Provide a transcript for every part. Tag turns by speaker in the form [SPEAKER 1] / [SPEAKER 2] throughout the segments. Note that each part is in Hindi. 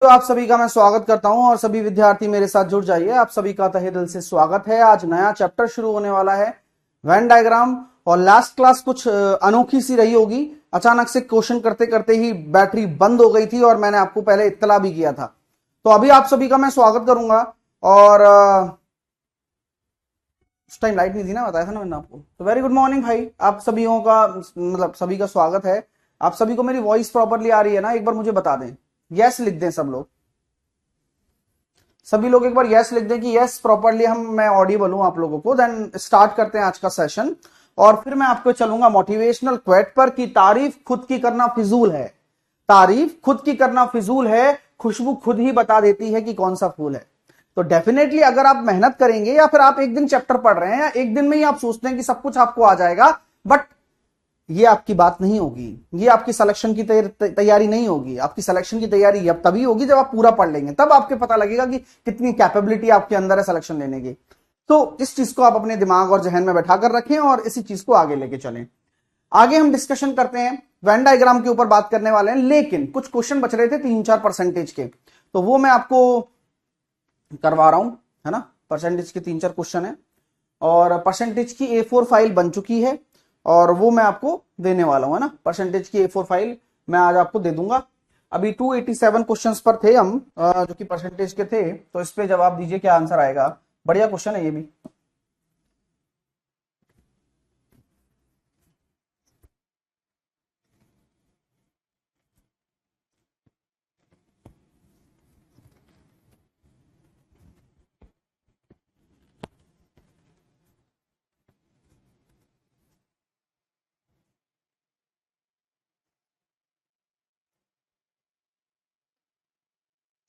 [SPEAKER 1] तो आप सभी का मैं स्वागत करता हूं और सभी विद्यार्थी मेरे साथ जुड़ जाइए। आप सभी का तहे दिल से स्वागत है। आज नया चैप्टर शुरू होने वाला है, वेन डायग्राम। और लास्ट क्लास कुछ अनोखी सी रही होगी। अचानक से क्वेश्चन करते करते ही बैटरी बंद हो गई थी और मैंने आपको पहले इत्तला भी किया था। तो अभी आप सभी का मैं स्वागत करूंगा। और उस टाइम लाइट नहीं थी ना, बताया था ना मैंने आपको। तो वेरी गुड मॉर्निंग भाई, आप सभी का मतलब सभी का स्वागत है। आप सभी को मेरी वॉइस प्रॉपरली आ रही है ना? एक बार मुझे बता दें, यस लिख दें सब लोग। सभी लोग एक बार यस लिख दें कि यस प्रॉपरली मैं ऑडिबल हूं आप लोगों को। देन स्टार्ट करते हैं आज का सेशन। और फिर मैं आपको चलूंगा मोटिवेशनल क्वेट पर कि तारीफ खुद की करना फिजूल है। तारीफ खुद की करना फिजूल है, खुशबू खुद ही बता देती है कि कौन सा फूल है। तो डेफिनेटली अगर आप मेहनत करेंगे या फिर आप एक दिन चैप्टर पढ़ रहे हैं या एक दिन में ही आप सोचते हैं कि सब कुछ आपको आ जाएगा, बट ये आपकी बात नहीं होगी। ये आपकी सिलेक्शन की तैयारी नहीं होगी। आपकी सिलेक्शन की तैयारी अब तभी होगी जब आप पूरा पढ़ लेंगे, तब आपको पता लगेगा कि कितनी कैपेबिलिटी आपके अंदर है सिलेक्शन लेने की। तो इस चीज को आप अपने दिमाग और जहन में बैठा कर रखें और इसी चीज को आगे लेके चलें। आगे हम डिस्कशन करते हैं, वेन डायग्राम के ऊपर बात करने वाले हैं, लेकिन कुछ क्वेश्चन बच रहे थे 3-4 परसेंटेज के, तो वो मैं आपको करवा रहा हूं, है ना। परसेंटेज के 3-4 क्वेश्चन है और परसेंटेज की A4 फाइल बन चुकी है और वो मैं आपको देने वाला हूं, है ना। परसेंटेज की A4 फाइल मैं आज आपको दे दूंगा। अभी 287 क्वेश्चंस पर थे हम, जो कि परसेंटेज के थे। तो इस पे जवाब दीजिए क्या आंसर आएगा। बढ़िया क्वेश्चन है ये भी।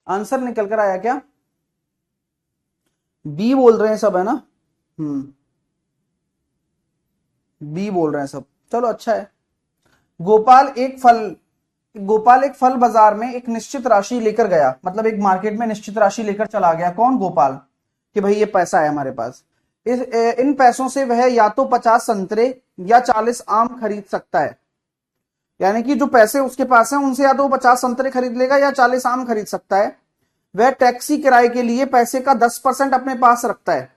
[SPEAKER 1] आंसर निकल कर आया क्या? बी बोल रहे हैं सब, है ना। बी बोल रहे हैं सब, चलो अच्छा है। गोपाल एक फल बाजार में एक निश्चित राशि लेकर गया, मतलब एक मार्केट में निश्चित राशि लेकर चला गया। कौन? गोपाल। कि भाई ये पैसा है हमारे पास, इन पैसों से वह या तो 50 संतरे या 40 आम खरीद सकता है। यानी कि जो पैसे उसके पास हैं उनसे या तो 50 संतरे खरीद लेगा या 40 आम खरीद सकता है। वह टैक्सी किराए के लिए पैसे का 10% अपने पास रखता है।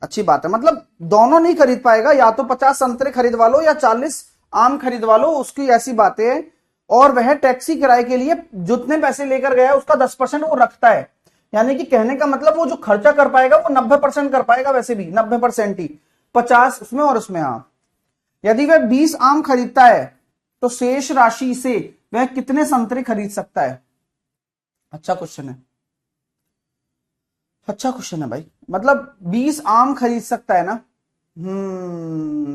[SPEAKER 1] अच्छी बात है, मतलब दोनों नहीं खरीद पाएगा, या तो 50 संतरे खरीदवा लो या 40 आम खरीदवा लो, उसकी ऐसी बातें है। और वह टैक्सी किराए के लिए जितने पैसे लेकर गया उसका 10% वो रखता है। यानी कि कहने का मतलब वो जो खर्चा कर पाएगा वो 90% कर पाएगा, वैसे भी 90% ही, 50 उसमें और उसमें। हाँ, यदि वह 20 आम खरीदता है तो शेष राशि से वह कितने संतरे खरीद सकता है? अच्छा क्वेश्चन है, अच्छा क्वेश्चन है भाई। मतलब 20 आम खरीद सकता है ना।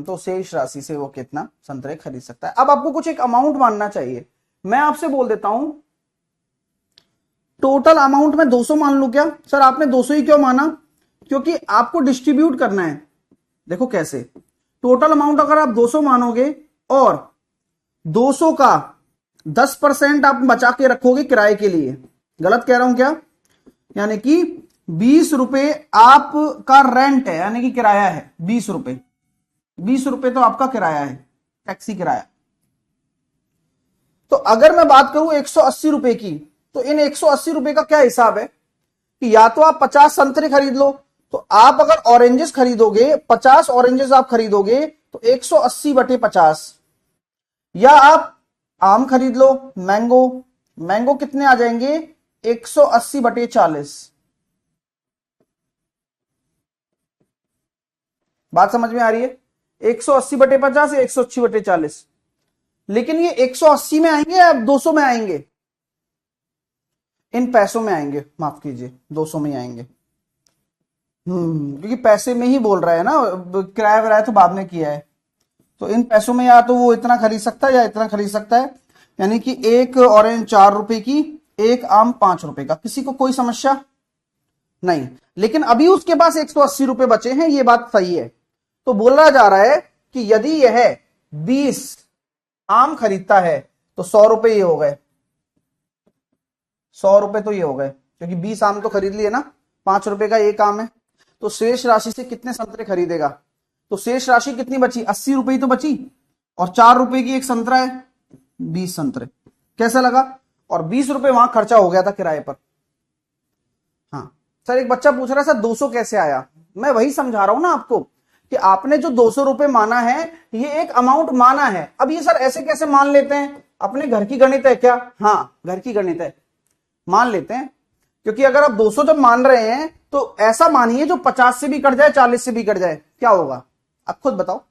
[SPEAKER 1] तो शेष राशि से वो कितना संतरे खरीद सकता है। अब आपको कुछ एक अमाउंट मानना चाहिए। मैं आपसे बोल देता हूं, टोटल अमाउंट में 200 मान लू क्या? सर आपने 200 ही क्यों माना? क्योंकि आपको डिस्ट्रीब्यूट करना है। देखो कैसे, टोटल अमाउंट अगर आप 200 मानोगे और 200 का 10% आप बचा के रखोगे किराए के लिए। गलत कह रहा हूं क्या? यानी कि 20 रुपए आपका रेंट है, यानी कि किराया है 20 रुपए। 20 रुपए तो आपका किराया है, टैक्सी किराया। तो अगर मैं बात करूं 180 रुपए की, तो इन 180 रुपए का क्या हिसाब है कि या तो आप 50 संतरे खरीद लो, तो आप अगर ऑरेंजेस खरीदोगे, 50 ऑरेंजेस आप खरीदोगे तो 180/50, या आप आम खरीद लो, मैंगो। मैंगो कितने आ जाएंगे? 180/40। बात समझ में आ रही है? 180/50 या 180/40। लेकिन ये 180 में आएंगे या 200 में आएंगे? इन पैसों में आएंगे, माफ कीजिए 200 में आएंगे। क्योंकि पैसे में ही बोल रहा है ना, किराया विराया तो बाद में किया है। तो इन पैसों में या तो वो इतना खरीद सकता है या इतना खरीद सकता है। यानी कि एक ऑरेंज 4 रुपए की, एक आम 5 रुपए का। किसी को कोई समस्या नहीं। लेकिन अभी उसके पास 180 रुपए बचे हैं, ये बात सही है। तो बोला जा रहा है कि यदि यह 20 आम खरीदता है तो 100 रुपए ये हो गए। 100 रुपए तो ये हो गए, क्योंकि 20 आम तो खरीद लिए ना, 5 रुपए का एक आम है। तो शेष राशि से कितने संतरे खरीदेगा? तो शेष राशि कितनी बची? 80 रुपए ही तो बची, और 4 रुपए की एक संतरा है, 20 संतरे। कैसा लगा? और 20 रुपए वहां खर्चा हो गया था किराए पर। हाँ सर, एक बच्चा पूछ रहा है सर 200 कैसे आया? मैं वही समझा रहा हूं ना आपको कि आपने जो 200 रुपए माना है, ये एक अमाउंट माना है। अब ये सर ऐसे कैसे मान लेते हैं? अपने घर की गणित है क्या? हाँ घर की गणित है, मान लेते हैं। क्योंकि अगर आप 200 जब मान रहे हैं तो ऐसा मानिए जो 50 से भी कट जाए, 40 से भी कट जाए, क्या होगा आप खुद बताओ।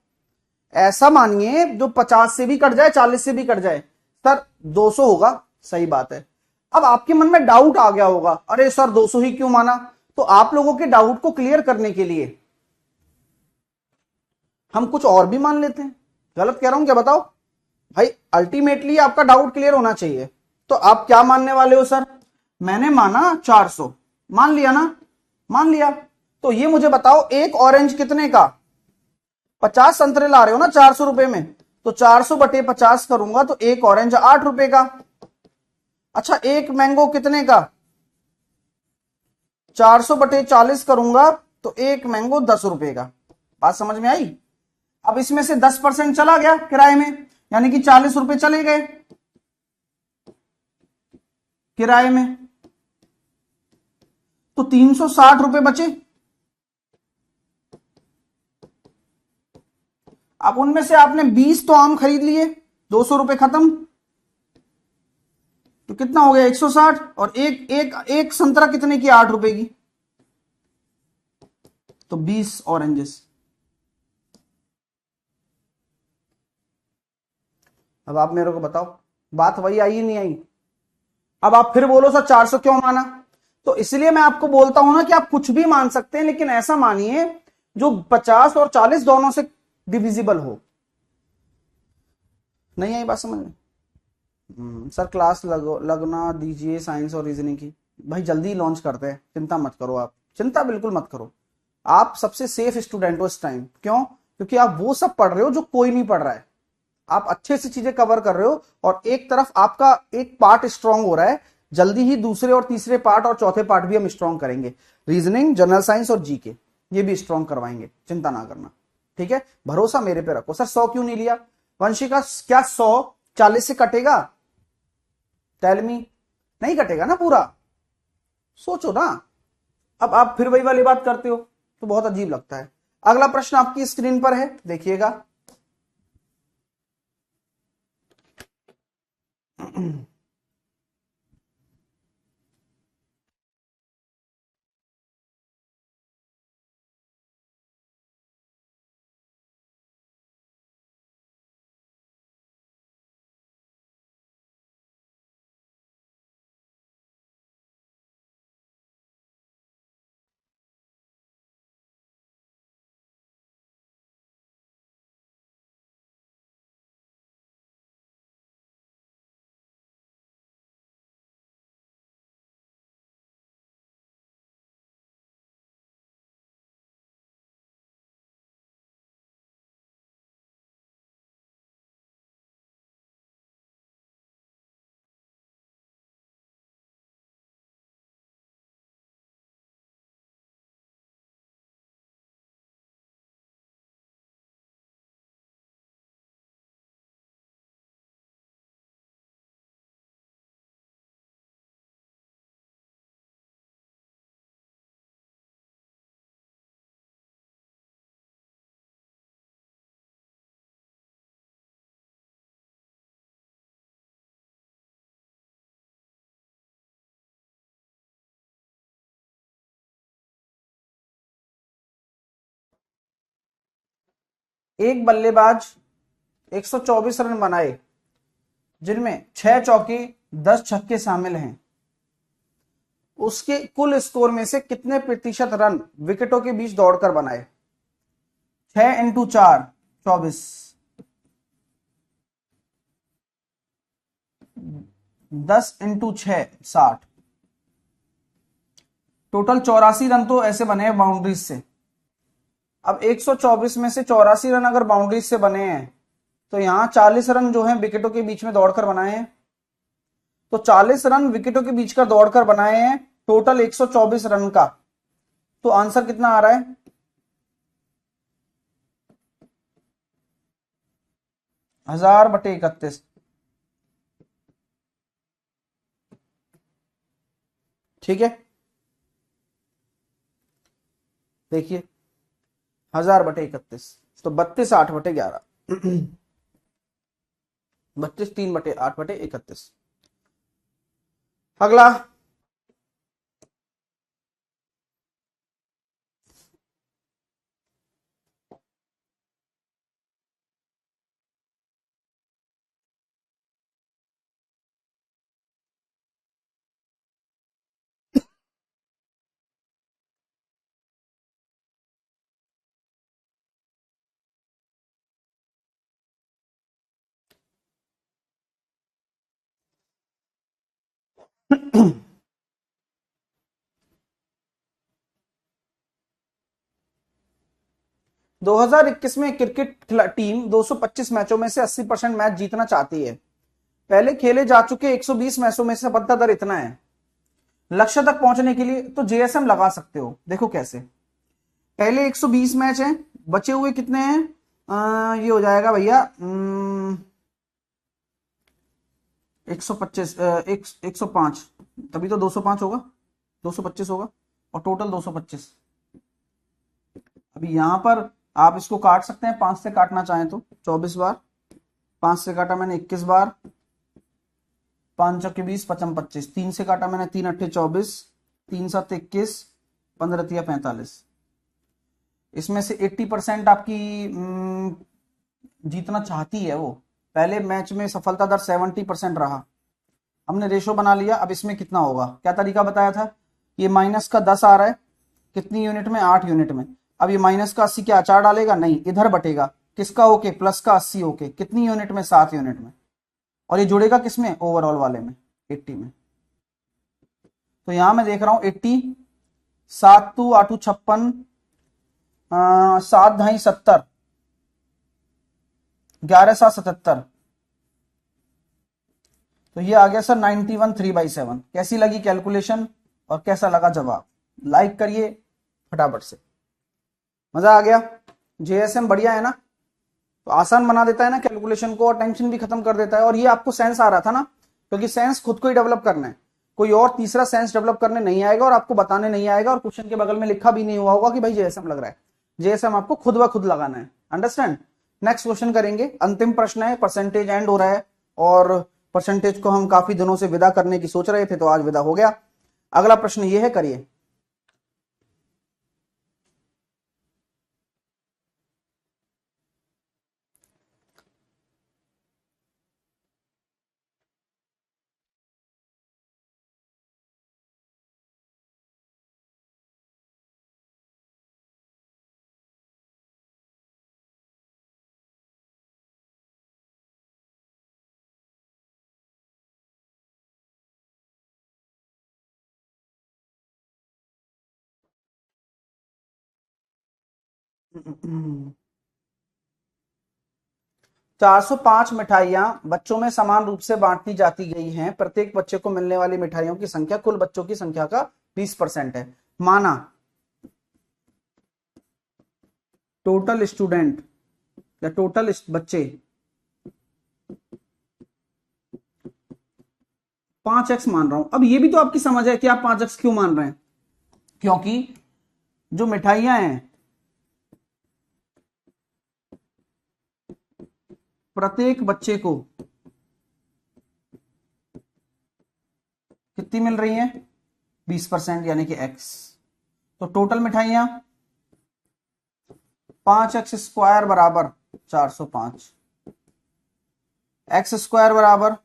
[SPEAKER 1] ऐसा मानिए जो 50 से भी कट जाए, 40 से भी कट जाए, सर 200 होगा। सही बात है। अब आपके मन में डाउट आ गया होगा, अरे सर 200 ही क्यों माना? तो आप लोगों के डाउट को क्लियर करने के लिए हम कुछ और भी मान लेते हैं। गलत कह रहा हूं क्या बताओ भाई? अल्टीमेटली आपका डाउट क्लियर होना चाहिए। तो आप क्या मानने वाले हो सर? मैंने माना 400, मान लिया ना? मान लिया। तो ये मुझे बताओ एक ऑरेंज कितने का? 50 संतरे ला रहे हो ना 400 रुपए में, तो 400 बटे 50 करूंगा तो एक ऑरेंज 8 रुपए का। अच्छा एक मैंगो कितने का? 400 बटे 40 करूंगा तो एक मैंगो 10 रुपए का। बात समझ में आई? अब इसमें से 10% चला गया किराए में, यानी कि 40 रुपए चले गए किराए में, तो 360 रुपए बचे। अब उनमें से आपने 20 तो आम खरीद लिए, 200 रुपए खत्म, तो कितना हो गया 160। और एक एक एक संतरा कितने की? 8 रुपए की, तो 20 ऑरेंजेस। अब आप मेरे को बताओ बात वही आई ही नहीं आई? अब आप फिर बोलो सर 400 क्यों माना? तो इसलिए मैं आपको बोलता हूं ना कि आप कुछ भी मान सकते हैं, लेकिन ऐसा मानिए जो 50 और 40 दोनों से डिविजिबल हो। नहीं आई बात समझ में? सर क्लास लगना दीजिए साइंस और रीजनिंग की। भाई जल्दी लॉन्च करते हैं, चिंता मत करो, आप चिंता बिल्कुल मत करो। आप सबसे सेफ स्टूडेंट हो इस टाइम। क्यों? क्योंकि आप वो सब पढ़ रहे हो जो कोई नहीं पढ़ रहा है। आप अच्छे से चीजें कवर कर रहे हो और एक तरफ आपका एक पार्ट स्ट्रांग हो रहा है। जल्दी ही दूसरे और तीसरे पार्ट और चौथे पार्ट भी हम स्ट्रांग करेंगे। रीजनिंग, जनरल साइंस और जीके ये भी स्ट्रांग करवाएंगे, चिंता ना करना। ठीक है, भरोसा मेरे पे रखो। सर 100 क्यों नहीं लिया? वंशिका क्या 100 40 से कटेगा? Tell me. नहीं कटेगा ना पूरा, सोचो ना। अब आप फिर वही वाली बात करते हो तो बहुत अजीब लगता है। अगला प्रश्न आपकी स्क्रीन पर है, देखिएगा। एक बल्लेबाज 124 रन बनाए, जिनमें 6 चौके 10 छक्के शामिल हैं। उसके कुल स्कोर में से कितने प्रतिशत रन विकेटों के बीच दौड़कर बनाए? 6 × 4 24, 10 × 6 60, टोटल 84 रन तो ऐसे बने हैं बाउंड्रीज से। अब 124 में से 84 रन अगर बाउंड्रीज से बने हैं तो यहां 40 रन जो है विकेटों के बीच में दौड़कर बनाए हैं। तो 40 रन विकेटों के बीच का दौड़कर बनाए हैं, टोटल 124 रन का। तो आंसर कितना आ रहा है? 1000 बटे 31। ठीक है, देखिए 1000/31, तो 32/8/11, 32/3/8/31। अगला, दो हजार इक्कीस में क्रिकेट टीम 225 मैचों में से 80% मैच जीतना चाहती है। पहले खेले जा चुके 120 मैचों में से सफलता दर इतना है। लक्ष्य तक पहुंचने के लिए तो जेएसएम लगा सकते हो। देखो कैसे, पहले 120 मैच हैं, बचे हुए कितने हैं, ये हो जाएगा भैया 125, 105, तभी तो 205 होगा, 225 होगा, और टोटल 225। अभी यहां पर आप इसको काट सकते हैं, 5 से काटना चाहें तो 24 बार, 5 से काटा मैंने 21 बार, 5 चौके 20, 55 25, 3 से काटा मैंने 3 अट्ठे 24, 3 7 21, 15 तिया 45। इसमें से 80% आपकी जीतना चाहती है वो। पहले मैच में सफलता दर 70% रहा, हमने रेशो बना लिया। अब इसमें कितना होगा, क्या तरीका बताया था, ये माइनस का 10 आ रहा है, कितनी यूनिट में, 8 यूनिट में। अब ये माइनस का 80 क्या अचार डालेगा, नहीं, इधर बटेगा, किसका होके, प्लस का 80 होके, कितनी यूनिट में, 7 यूनिट में, और ये जुड़ेगा किसमें, ओवरऑल वाले में, 80 में। तो यहां मैं देख रहा हूं 80, 7 2 8 56, 7 ढाई 70, 11 7 77, तो ये आ गया सर 91 3/7। कैसी लगी कैलकुलेशन और कैसा लगा जवाब, लाइक करिए फटाफट से। मजा आ गया, जेएसएम बढ़िया है ना, तो आसान बना देता है ना कैलकुलेशन को, और टेंशन भी खत्म कर देता है। और ये आपको सेंस आ रहा था ना, क्योंकि सेंस खुद को ही डेवलप करना है, कोई और तीसरा सेंस डेवलप करने नहीं आएगा और आपको बताने नहीं आएगा, और क्वेश्चन के बगल में लिखा भी नहीं हुआ होगा कि भाई जेएसएम लग रहा है। जेएसएम आपको खुद ब खुद लगाना है, अंडरस्टैंड। नेक्स्ट क्वेश्चन करेंगे, अंतिम प्रश्न है, परसेंटेज एंड हो रहा है, और परसेंटेज को हम काफी दिनों से विदा करने की सोच रहे थे, तो आज विदा हो गया। अगला प्रश्न ये है, करिए। हम्म 405 मिठाइयां बच्चों में समान रूप से बांटी जाती गई हैं। प्रत्येक बच्चे को मिलने वाली मिठाइयों की संख्या कुल बच्चों की संख्या का 20% है। माना टोटल स्टूडेंट या टोटल बच्चे 5x मान रहा हूं। अब ये भी तो आपकी समझ है कि आप 5x क्यों मान रहे हैं, क्योंकि जो मिठाइयां हैं प्रत्येक बच्चे को कितनी मिल रही हैं, 20%, यानी कि x। तो टोटल मिठाइयां 5x² बराबर 405, x² बराबर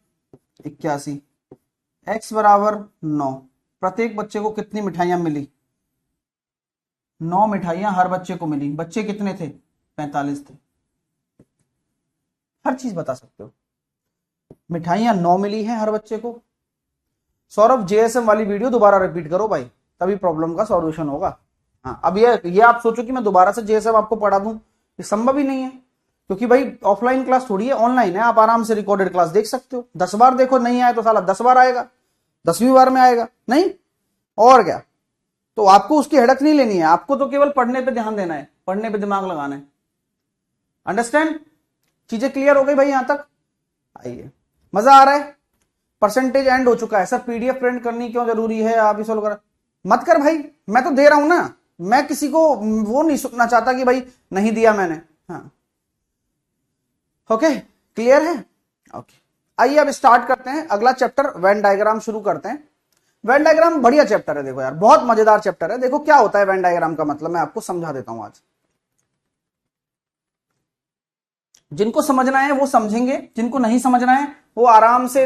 [SPEAKER 1] 81, x बराबर 9। प्रत्येक बच्चे को कितनी मिठाइयां मिली, 9 मिठाइयां हर बच्चे को मिली। बच्चे कितने थे, 45 थे। हर चीज बता सकते हो, मिठाइयां 9 मिली हैं हर बच्चे को। सौरभ जेएसएम वाली वीडियो दोबारा रिपीट करो भाई, तभी प्रॉब्लम का सॉल्यूशन होगा। हाँ, अब ये आप सोचो कि मैं दोबारा से जेएसएम आपको पढ़ा दूं, ये संभव ही नहीं है, क्योंकि भाई ऑफलाइन क्लास थोड़ी है, ऑनलाइन है। आप आराम से रिकॉर्डेड क्लास देख सकते हो, 10 बार देखो, नहीं आए तो साला 10 बार आएगा, 10वीं बार में आएगा, नहीं और क्या। तो आपको उसकी हेडक नहीं लेनी है, आपको तो केवल पढ़ने पे ध्यान देना है, पढ़ने पे दिमाग लगाना है। अंडरस्टैंड, चीजें क्लियर हो गई भाई यहां तक, आइए, मजा आ रहा है। परसेंटेज एंड हो चुका है सर, पीडीएफ प्रिंट करनी क्यों जरूरी है, आप ही सोल्व कर। मत कर भाई, मैं तो दे रहा हूं ना, मैं किसी को वो नहीं सुनना चाहता कि भाई नहीं दिया मैंने। हाँ ओके, क्लियर है। ओके आइए अब स्टार्ट करते हैं अगला चैप्टर, वेन डायग्राम शुरू करते हैं। वेन डायग्राम बढ़िया चैप्टर है, देखो यार बहुत मजेदार चैप्टर है। देखो क्या होता है वेन डायग्राम का मतलब, मैं आपको समझा देता हूं आज। जिनको समझना है वो समझेंगे, जिनको नहीं समझना है वो आराम से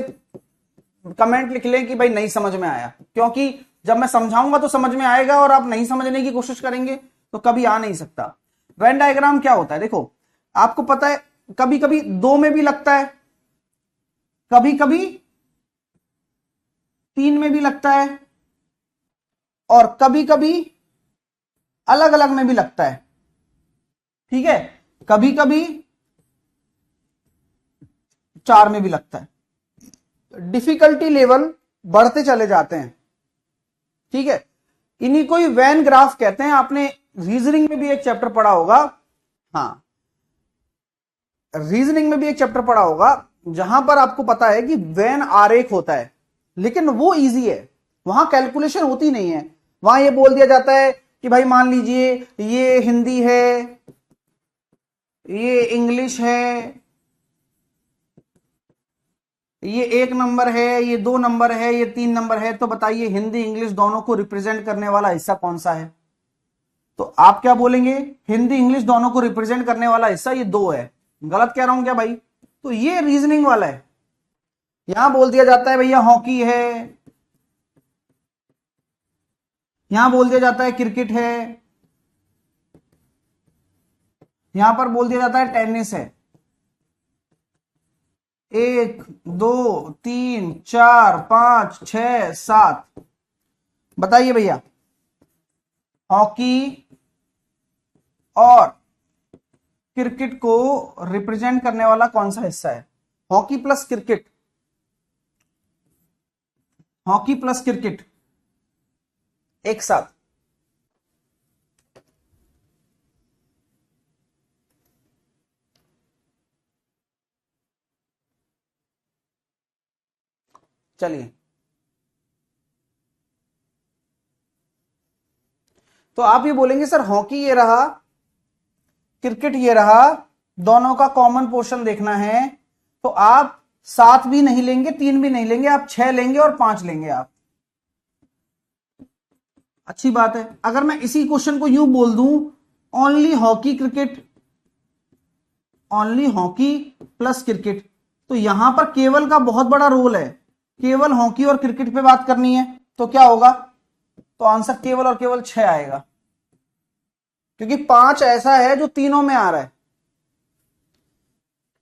[SPEAKER 1] कमेंट लिख लें कि भाई नहीं समझ में आया, क्योंकि जब मैं समझाऊंगा तो समझ में आएगा और आप नहीं समझने की कोशिश करेंगे तो कभी आ नहीं सकता। वेन डायग्राम क्या होता है, देखो आपको पता है कभी कभी 2 में भी लगता है, कभी कभी 3 में भी लगता है, और कभी कभी अलग अलग में भी लगता है। ठीक है, कभी कभी 4 में भी लगता है। डिफिकल्टी लेवल बढ़ते चले जाते हैं। ठीक है, इन्हीं को ही वेन ग्राफ कहते हैं। आपने रीजनिंग में भी एक चैप्टर पढ़ा होगा, हाँ रीजनिंग में भी एक चैप्टर पढ़ा होगा जहां पर आपको पता है कि वेन आरेख होता है, लेकिन वो इजी है, वहां कैलकुलेशन होती नहीं है। वहां ये बोल दिया जाता है कि भाई मान लीजिए ये हिंदी है, ये इंग्लिश है, ये 1 नंबर है, ये 2 नंबर है, ये 3 नंबर है, तो बताइए हिंदी इंग्लिश दोनों को रिप्रेजेंट करने वाला हिस्सा कौन सा है। तो आप क्या बोलेंगे, हिंदी इंग्लिश दोनों को रिप्रेजेंट करने वाला हिस्सा ये 2 है। गलत कह रहा हूं क्या भाई, तो ये रीजनिंग वाला है। यहां बोल दिया जाता है भैया हॉकी है, यहां बोल दिया जाता है क्रिकेट है, यहां पर बोल दिया जाता है टेनिस है। 1 2 3 4 5 6 7, बताइए भैया हॉकी और क्रिकेट को रिप्रेजेंट करने वाला कौन सा हिस्सा है। Hockey plus cricket, hockey plus cricket एक साथ, चलिए तो आप ये बोलेंगे सर हॉकी ये रहा, क्रिकेट ये रहा, दोनों का कॉमन पोर्शन देखना है, तो आप 7 भी नहीं लेंगे, 3 भी नहीं लेंगे, आप 6 लेंगे और 5 लेंगे आप। अच्छी बात है। अगर मैं इसी क्वेश्चन को यूं बोल दूं only hockey cricket, only hockey plus cricket, तो यहां पर केवल का बहुत बड़ा रोल है। केवल हॉकी और क्रिकेट पे बात करनी है तो क्या होगा, तो आंसर केवल और केवल 6 आएगा, क्योंकि 5 ऐसा है जो तीनों में आ रहा है।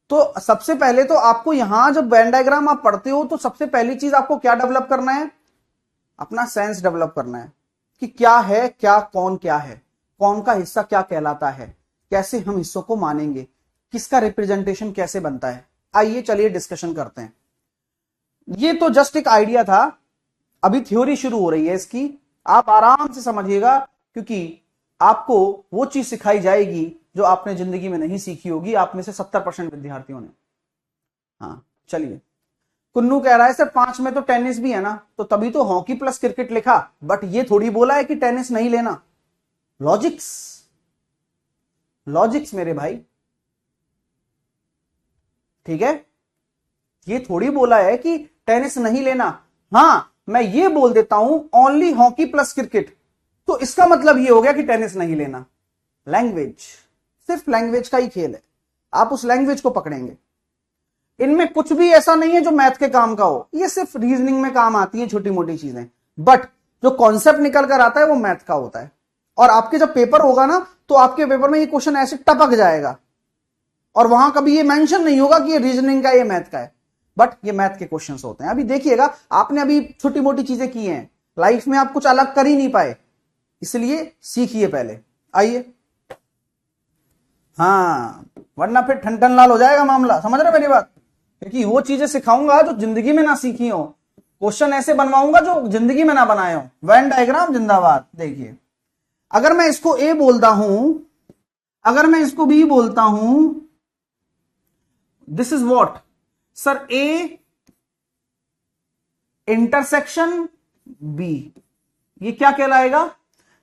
[SPEAKER 1] तो सबसे पहले तो आपको यहां जब वेन डायग्राम आप पढ़ते हो तो सबसे पहली चीज आपको क्या डेवलप करना है, अपना सेंस डेवलप करना है कि क्या है क्या, कौन क्या है, कौन का हिस्सा क्या कहलाता है, कैसे हम हिस्सों को मानेंगे, किसका रिप्रेजेंटेशन कैसे बनता है। आइए चलिए डिस्कशन करते हैं। ये तो जस्ट एक आइडिया था, अभी थ्योरी शुरू हो रही है इसकी, आप आराम से समझिएगा, क्योंकि आपको वो चीज सिखाई जाएगी जो आपने जिंदगी में नहीं सीखी होगी, आप में से 70% विद्यार्थियों ने। हाँ चलिए, कुन्नू कह रहा है सर 5 में तो टेनिस भी है ना, तो तभी तो हॉकी प्लस क्रिकेट लिखा, बट ये थोड़ी बोला है कि टेनिस नहीं लेना। लॉजिक्स, लॉजिक्स मेरे भाई, ठीक है, ये थोड़ी बोला है कि टेनिस नहीं लेना। हां मैं ये बोल देता हूं ओनली हॉकी प्लस क्रिकेट, तो इसका मतलब ये हो गया कि टेनिस नहीं लेना। लैंग्वेज, सिर्फ लैंग्वेज का ही खेल है, आप उस लैंग्वेज को पकड़ेंगे। इनमें कुछ भी ऐसा नहीं है जो मैथ के काम का हो, ये सिर्फ रीजनिंग में काम आती है छोटी मोटी चीजें, बट जो कॉन्सेप्ट निकल कर आता है वो मैथ का होता है। और आपके जब पेपर होगा ना तो आपके पेपर में ये क्वेश्चन ऐसे टपक जाएगा, और वहां कभी ये मेंशन नहीं होगा कि ये रीजनिंग का ये मैथ का है, बट ये मैथ के क्वेश्चंस होते हैं। अभी देखिएगा, आपने अभी छोटी मोटी चीजें की हैं, लाइफ में आप कुछ अलग कर ही नहीं पाए, इसलिए सीखिए पहले। आइए, हाँ वरना फिर ठन लाल हो जाएगा मामला, समझ रहे मेरी बात, क्योंकि वो चीजें सिखाऊंगा जो जिंदगी में ना सीखी हो, क्वेश्चन ऐसे बनवाऊंगा जो जिंदगी में ना बनाए हो। वेन डायग्राम जिंदाबाद। देखिए अगर मैं इसको ए बोलता हूं, अगर मैं इसको बी बोलता हूं, this is what sir, A intersection B, ये क्या कहलाएगा?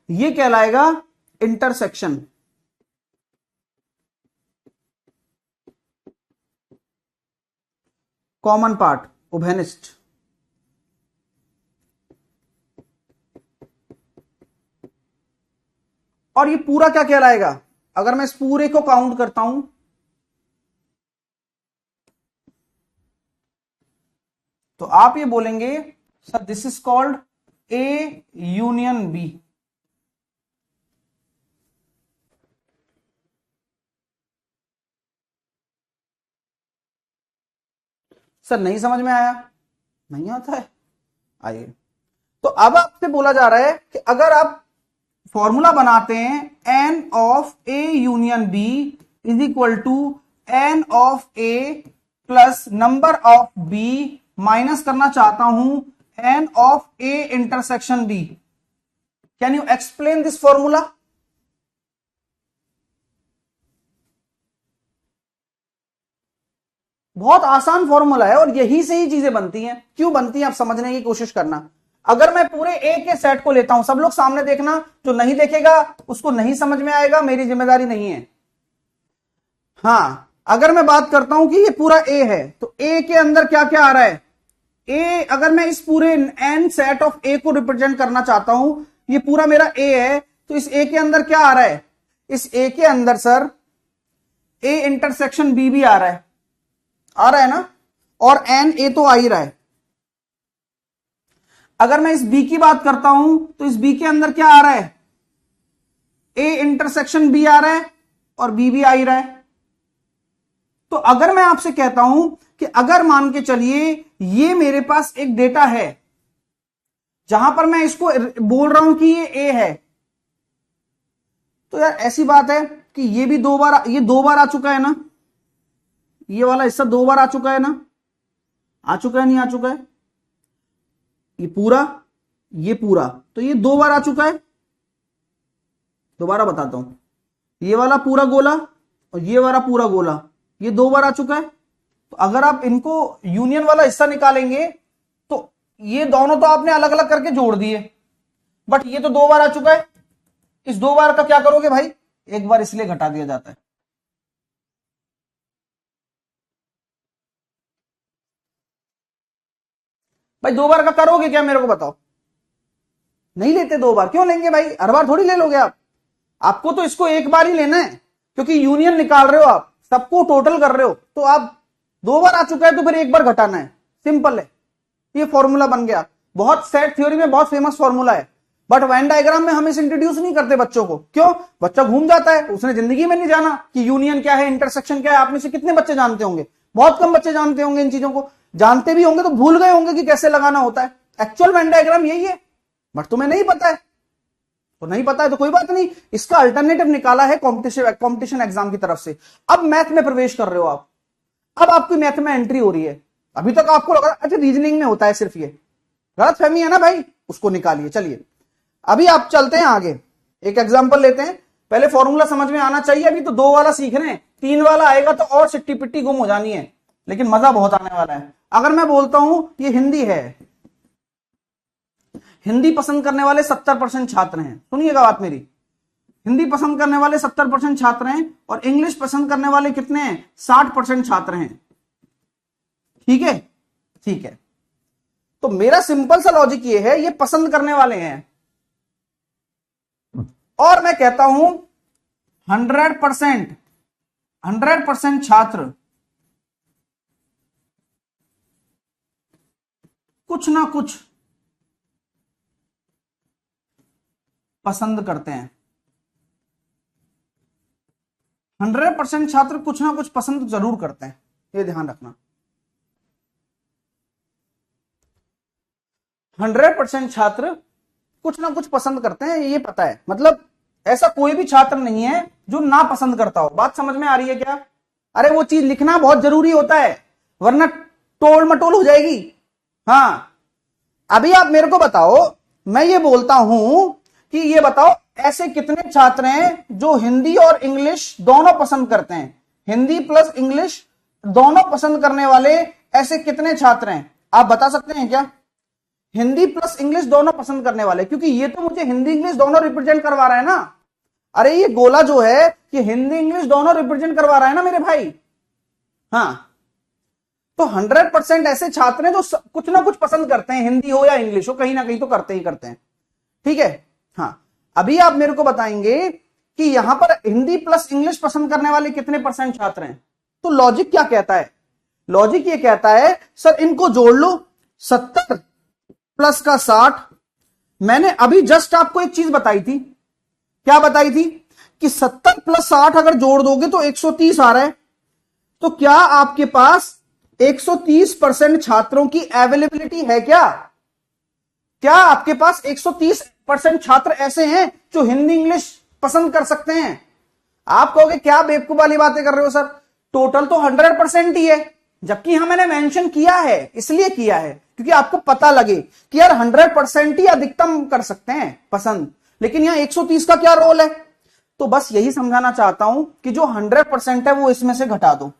[SPEAKER 1] ये कहलाएगा इंटरसेक्शन। कॉमन पार्ट, उभयनिष्ठ। और ये पूरा क्या कहलाएगा? अगर मैं इस पूरे को काउंट करता हूं तो आप ये बोलेंगे sir this is called a union B. Sir नहीं समझ में आया? नहीं आता है? आइए, तो अब आपसे बोला जा रहा है कि अगर आप फॉर्मूला बनाते हैं n of A union B is equal to n of A plus number of B minus करना चाहता हूं n of A intersection B, can you explain this formula? बहुत आसान फॉर्मूला है और यही से ही चीजें बनती हैं। क्यों बनती हैं आप समझने की कोशिश करना। अगर मैं पूरे ए के सेट को लेता हूं, सब लोग सामने देखना, जो नहीं देखेगा उसको नहीं समझ में आएगा, मेरी जिम्मेदारी नहीं है। हां, अगर मैं बात करता हूं कि ये पूरा ए है तो ए के अंदर क्या क्या आ रहा है? ए, अगर मैं इस पूरे एन सेट ऑफ ए को रिप्रेजेंट करना चाहता हूं, ये पूरा मेरा ए है, तो इस ए के अंदर क्या आ रहा है? इस ए के अंदर सर ए इंटरसेक्शन बी भी आ रहा है, आ रहा है ना, और एन ए तो आ ही रहा है। अगर मैं इस बी की बात करता हूं तो इस बी के अंदर क्या आ रहा है? ए इंटरसेक्शन बी आ रहा है और बी भी आ ही रहा है। तो अगर मैं आपसे कहता हूं कि अगर मान के चलिए ये मेरे पास एक डेटा है जहां पर मैं इसको बोल रहा हूं कि ये ए है, तो यार ऐसी बात है कि ये भी ये 2 बार आ चुका है ना, ये वाला हिस्सा 2 बार आ चुका है ना, आ चुका है नहीं आ चुका है? ये पूरा तो ये 2 बार आ चुका है। दोबारा बताता हूं, ये वाला पूरा गोला और ये वाला पूरा गोला, ये 2 बार आ चुका है। तो अगर आप इनको यूनियन वाला हिस्सा निकालेंगे तो ये दोनों तो आपने अलग अलग करके जोड़ दिए, बट ये तो 2 बार आ चुका है। इस 2 बार का क्या करोगे भाई? एक बार इसलिए घटा दिया जाता है। भाई 2 बार का करोगे क्या, मेरे को बताओ? नहीं लेते 2 बार, क्यों लेंगे भाई? हर बार थोड़ी ले लोगे आप। आपको तो इसको एक बार ही लेना है, क्योंकि यूनियन निकाल रहे हो आप, सबको टोटल कर रहे हो, तो आप 2 बार आ चुका है तो फिर एक बार घटाना है, सिंपल है। ये फॉर्मूला बन गया। बहुत सेट थ्योरी में बहुत फेमस फॉर्मूला है, बट वेन डायग्राम में हम इसे इंट्रोड्यूस नहीं करते बच्चों को। क्यों? बच्चा घूम जाता है, उसने जिंदगी में नहीं जाना कि यूनियन क्या है, इंटरसेक्शन क्या है। आप में से कितने बच्चे जानते होंगे? बहुत कम बच्चे जानते होंगे इन चीजों को। जानते भी होंगे तो भूल गए होंगे कि कैसे लगाना होता है। एक्चुअल वेन डायग्राम यही है, बट तुम्हें नहीं पता है। तो नहीं पता है तो कोई बात नहीं, इसका अल्टरनेटिव निकाला है कॉम्पिटिशन एग्जाम की तरफ से। अब मैथ में प्रवेश कर रहे हो आप, अब आपकी मैथ में एंट्री हो रही है। अभी तक आपको लगा अच्छा रीजनिंग में होता है सिर्फ ये, गलत फहमी है ना भाई, उसको निकालिए। चलिए अभी आप चलते हैं आगे, एक एग्जांपल लेते हैं। पहले फॉर्मूला समझ में आना चाहिए, अभी तो 2 वाला सीख रहे हैं, 3 वाला आएगा तो और सिट्टी पिट्टी गुम हो जानी है, लेकिन मजा बहुत आने वाला है। अगर मैं बोलता हूं ये हिंदी है, हिंदी पसंद करने वाले 70% छात्र हैं, सुनिएगा बात मेरी, हिंदी पसंद करने वाले 70% छात्र हैं और इंग्लिश पसंद करने वाले कितने हैं? 60% छात्र हैं। ठीक है, ठीक है। तो मेरा सिंपल सा लॉजिक ये है, ये पसंद करने वाले हैं, और मैं कहता हूं 100% छात्र कुछ ना कुछ पसंद करते हैं। 100% छात्र कुछ ना कुछ पसंद जरूर करते हैं, ये ध्यान रखना। 100% छात्र कुछ ना कुछ पसंद करते हैं, ये पता है। मतलब ऐसा कोई भी छात्र नहीं है जो ना पसंद करता हो। बात समझ में आ रही है क्या? अरे वो चीज लिखना बहुत जरूरी होता है, वरना टोल मटोल हो जाएगी। हाँ, अभी आप मेरे को बताओ, मैं ये बोलता हूं कि ये बताओ ऐसे कितने छात्र हैं जो हिंदी और इंग्लिश दोनों पसंद करते हैं? हिंदी प्लस इंग्लिश दोनों पसंद करने वाले ऐसे कितने छात्र हैं? आप बता सकते हैं क्या? हिंदी प्लस इंग्लिश दोनों पसंद करने वाले, क्योंकि ये तो मुझे हिंदी इंग्लिश दोनों रिप्रेजेंट करवा रहा है ना। अरे ये गोला जो है ये हिंदी इंग्लिश दोनों रिप्रेजेंट करवा रहा है ना मेरे भाई। हाँ, तो 100% ऐसे छात्र हैं जो कुछ ना कुछ पसंद करते हैं, हिंदी हो या इंग्लिश हो, कहीं ना कहीं तो करते ही करते हैं। ठीक है। हाँ, अभी आप मेरे को बताएंगे कि यहां पर हिंदी प्लस इंग्लिश पसंद करने वाले कितने परसेंट छात्र हैं। तो लॉजिक क्या कहता है? लॉजिक ये कहता है सर इनको जोड़ लो, 70 प्लस का 60। मैंने अभी जस्ट आपको एक चीज बताई थी, क्या बताई थी कि 70 प्लस 60 अगर जोड़ दोगे तो 130 आ रहा है। तो क्या आपके पास 130% छात्रों की अवेलेबिलिटी है? क्या आपके पास 130% छात्र ऐसे हैं जो हिंदी इंग्लिश पसंद कर सकते हैं? आप कहोगे क्या बेवकूफ वाली बातें कर रहे हो सर, टोटल तो 100% ही है। जबकि हाँ मैंने मेंशन किया है, इसलिए किया है क्योंकि आपको पता लगे कि यार 100% ही अधिकतम कर सकते हैं पसंद, लेकिन यहां 130 का क्या रोल है। तो बस यही समझाना चाहता हूं कि जो 100% है वो इसमें से घटा दो,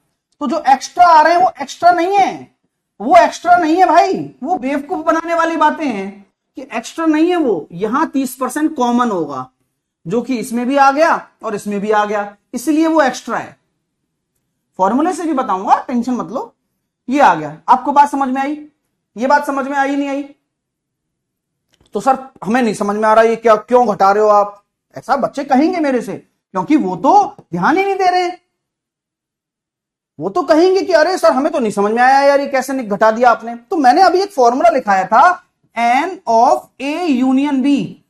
[SPEAKER 1] तो जो एक्स्ट्रा आ रहे हैं वो एक्स्ट्रा नहीं है, वो एक्स्ट्रा नहीं है भाई, वो बेवकूफ बनाने वाली बातें हैं कि एक्स्ट्रा नहीं है। वो यहां 30% कॉमन होगा, जो कि इसमें भी आ गया और इसमें भी आ गया, इसलिए वो एक्स्ट्रा है। फॉर्मूले से भी बताऊंगा, टेंशन मत लो। ये आ गया, आपको बात समझ में आई? ये बात समझ में आई नहीं आई? तो सर हमें नहीं समझ में आ रहा ये क्या, क्यों घटा रहे हो आप, ऐसा बच्चे कहेंगे मेरे से, क्योंकि वो तो ध्यान ही नहीं दे रहे। वो तो कहेंगे कि अरे सर हमें तो नहीं समझ में आया यार, ये कैसे घटा दिया आपने। तो मैंने अभी एक फॉर्मूला लिखाया था, n of A union B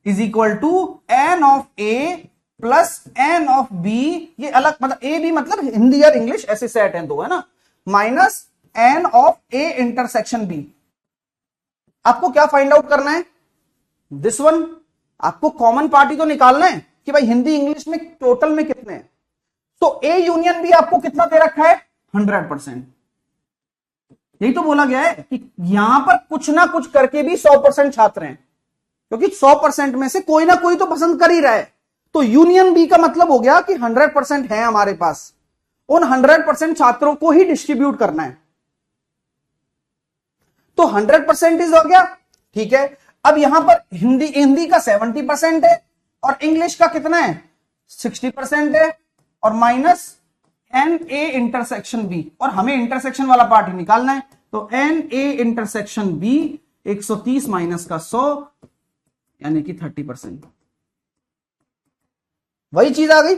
[SPEAKER 1] is equal to n of A plus n of B, ये अलग मतलब ए बी मतलब हिंदी और इंग्लिश ऐसे सेट हैं दो, है ना, minus n of A intersection B. आपको क्या फाइंड आउट करना है? This one. आपको कॉमन पार्टी तो निकालना है कि भाई हिंदी इंग्लिश में टोटल में कितने हैं। तो ए यूनियन बी आपको कितना दे रखा है? 100%। यही तो बोला गया है कि यहां पर कुछ ना कुछ करके भी 100% छात्र हैं, क्योंकि 100% में से कोई ना कोई तो पसंद कर ही रहा है। तो यूनियन बी का मतलब हो गया कि 100% है हमारे पास, उन 100% छात्रों को ही डिस्ट्रीब्यूट करना है। तो 100% हो गया, ठीक है। अब यहां पर हिंदी का 70% है और इंग्लिश का कितना है? 60% है, और minus n A intersection B, और हमें इंटरसेक्शन वाला पार्ट ही निकालना है। तो n A intersection B 130 minus का 100 यानी कि 30%। वही चीज आ गई,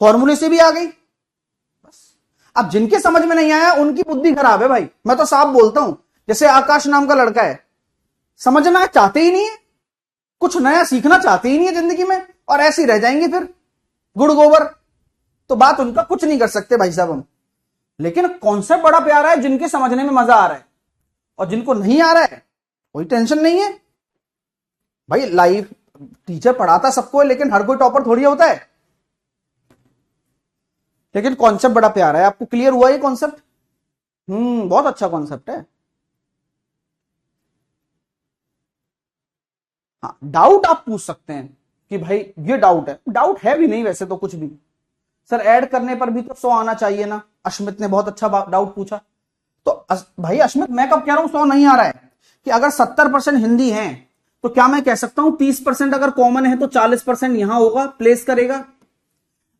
[SPEAKER 1] फॉर्मूले से भी आ गई। बस अब जिनके समझ में नहीं आया उनकी बुद्धि खराब है भाई, मैं तो साफ बोलता हूं। जैसे आकाश नाम का लड़का है, समझना चाहते ही नहीं है, कुछ नया सीखना चाहते ही नहीं है जिंदगी में, और ऐसे ही रह जाएंगे फिर गुड़ गोबर। तो बात उनका कुछ नहीं कर सकते भाई साहब हम, लेकिन कॉन्सेप्ट बड़ा प्यारा है, जिनके समझने में मजा आ रहा है, और जिनको नहीं आ रहा है कोई टेंशन नहीं है भाई। लाइफ टीचर पढ़ाता सबको है, लेकिन हर कोई टॉपर थोड़ी होता है। लेकिन कॉन्सेप्ट बड़ा प्यारा है, आपको क्लियर हुआ ये कॉन्सेप्ट? बहुत अच्छा कॉन्सेप्ट है। हाँ, डाउट आप पूछ सकते हैं कि भाई ये डाउट है, डाउट है भी नहीं वैसे तो कुछ भी। सर ऐड करने पर भी तो 100 आना चाहिए ना, अश्मित ने बहुत अच्छा डाउट पूछा। तो भाई अश्मित मैं कब कह रहा हूं 100 नहीं आ रहा है, कि अगर 70% हिंदी है तो क्या मैं कह सकता हूं 30% अगर कॉमन है तो 40% यहां होगा, प्लेस करेगा।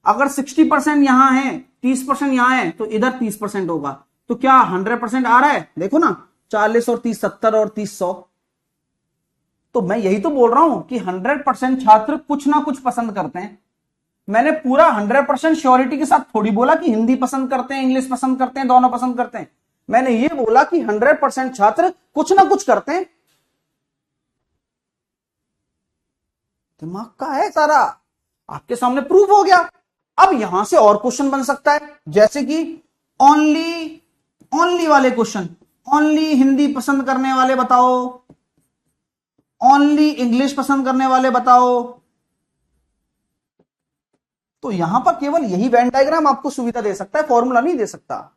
[SPEAKER 1] अगर 60% यहां है, 30% यहां है, तो इधर 30% होगा। तो क्या 100% आ रहा है? देखो ना, 40 और 30 70 और 30 100। तो मैं यही तो बोल रहा हूं कि 100% छात्र कुछ ना कुछ पसंद करते हैं। मैंने पूरा 100% श्योरिटी के साथ थोड़ी बोला कि हिंदी पसंद करते हैं, इंग्लिश पसंद करते हैं, दोनों पसंद करते हैं। मैंने ये बोला कि 100% छात्र कुछ ना कुछ करते हैं। दिमाग का है सारा, आपके सामने प्रूफ हो गया। अब यहां से और क्वेश्चन बन सकता है, जैसे कि ओनली वाले क्वेश्चन। ओनली हिंदी पसंद करने वाले बताओ, ओनली इंग्लिश पसंद करने वाले बताओ। तो यहां पर केवल यही वेन डायग्राम आपको सुविधा दे सकता है, फॉर्मूला नहीं दे सकता।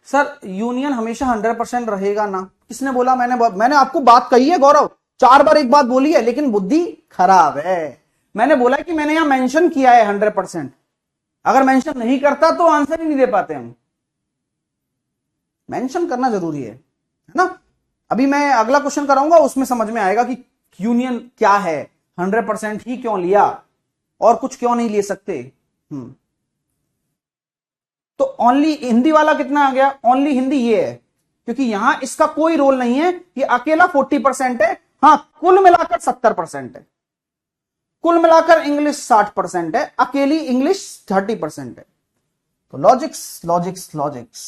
[SPEAKER 1] सर यूनियन हमेशा 100% रहेगा ना, किसने बोला? मैंने आपको बात कही है गौरव, 4 बार एक बात बोली है, लेकिन बुद्धि खराब है। मैंने बोला कि मैंने यहां मेंशन किया है 100%, अगर मेंशन नहीं करता तो आंसर ही नहीं दे पाते हम। मेंशन करना जरूरी है ना। अभी मैं अगला क्वेश्चन कराऊंगा, उसमें समझ में आएगा कि यूनियन क्या है, 100% ही क्यों लिया और कुछ क्यों नहीं ले सकते। तो ओनली हिंदी वाला कितना आ गया, ओनली हिंदी ये है, क्योंकि यहां इसका कोई रोल नहीं है, ये अकेला 40% है। हां, कुल मिलाकर 70% है, कुल मिलाकर इंग्लिश 60% है, अकेली इंग्लिश 30% है। तो logics logics logics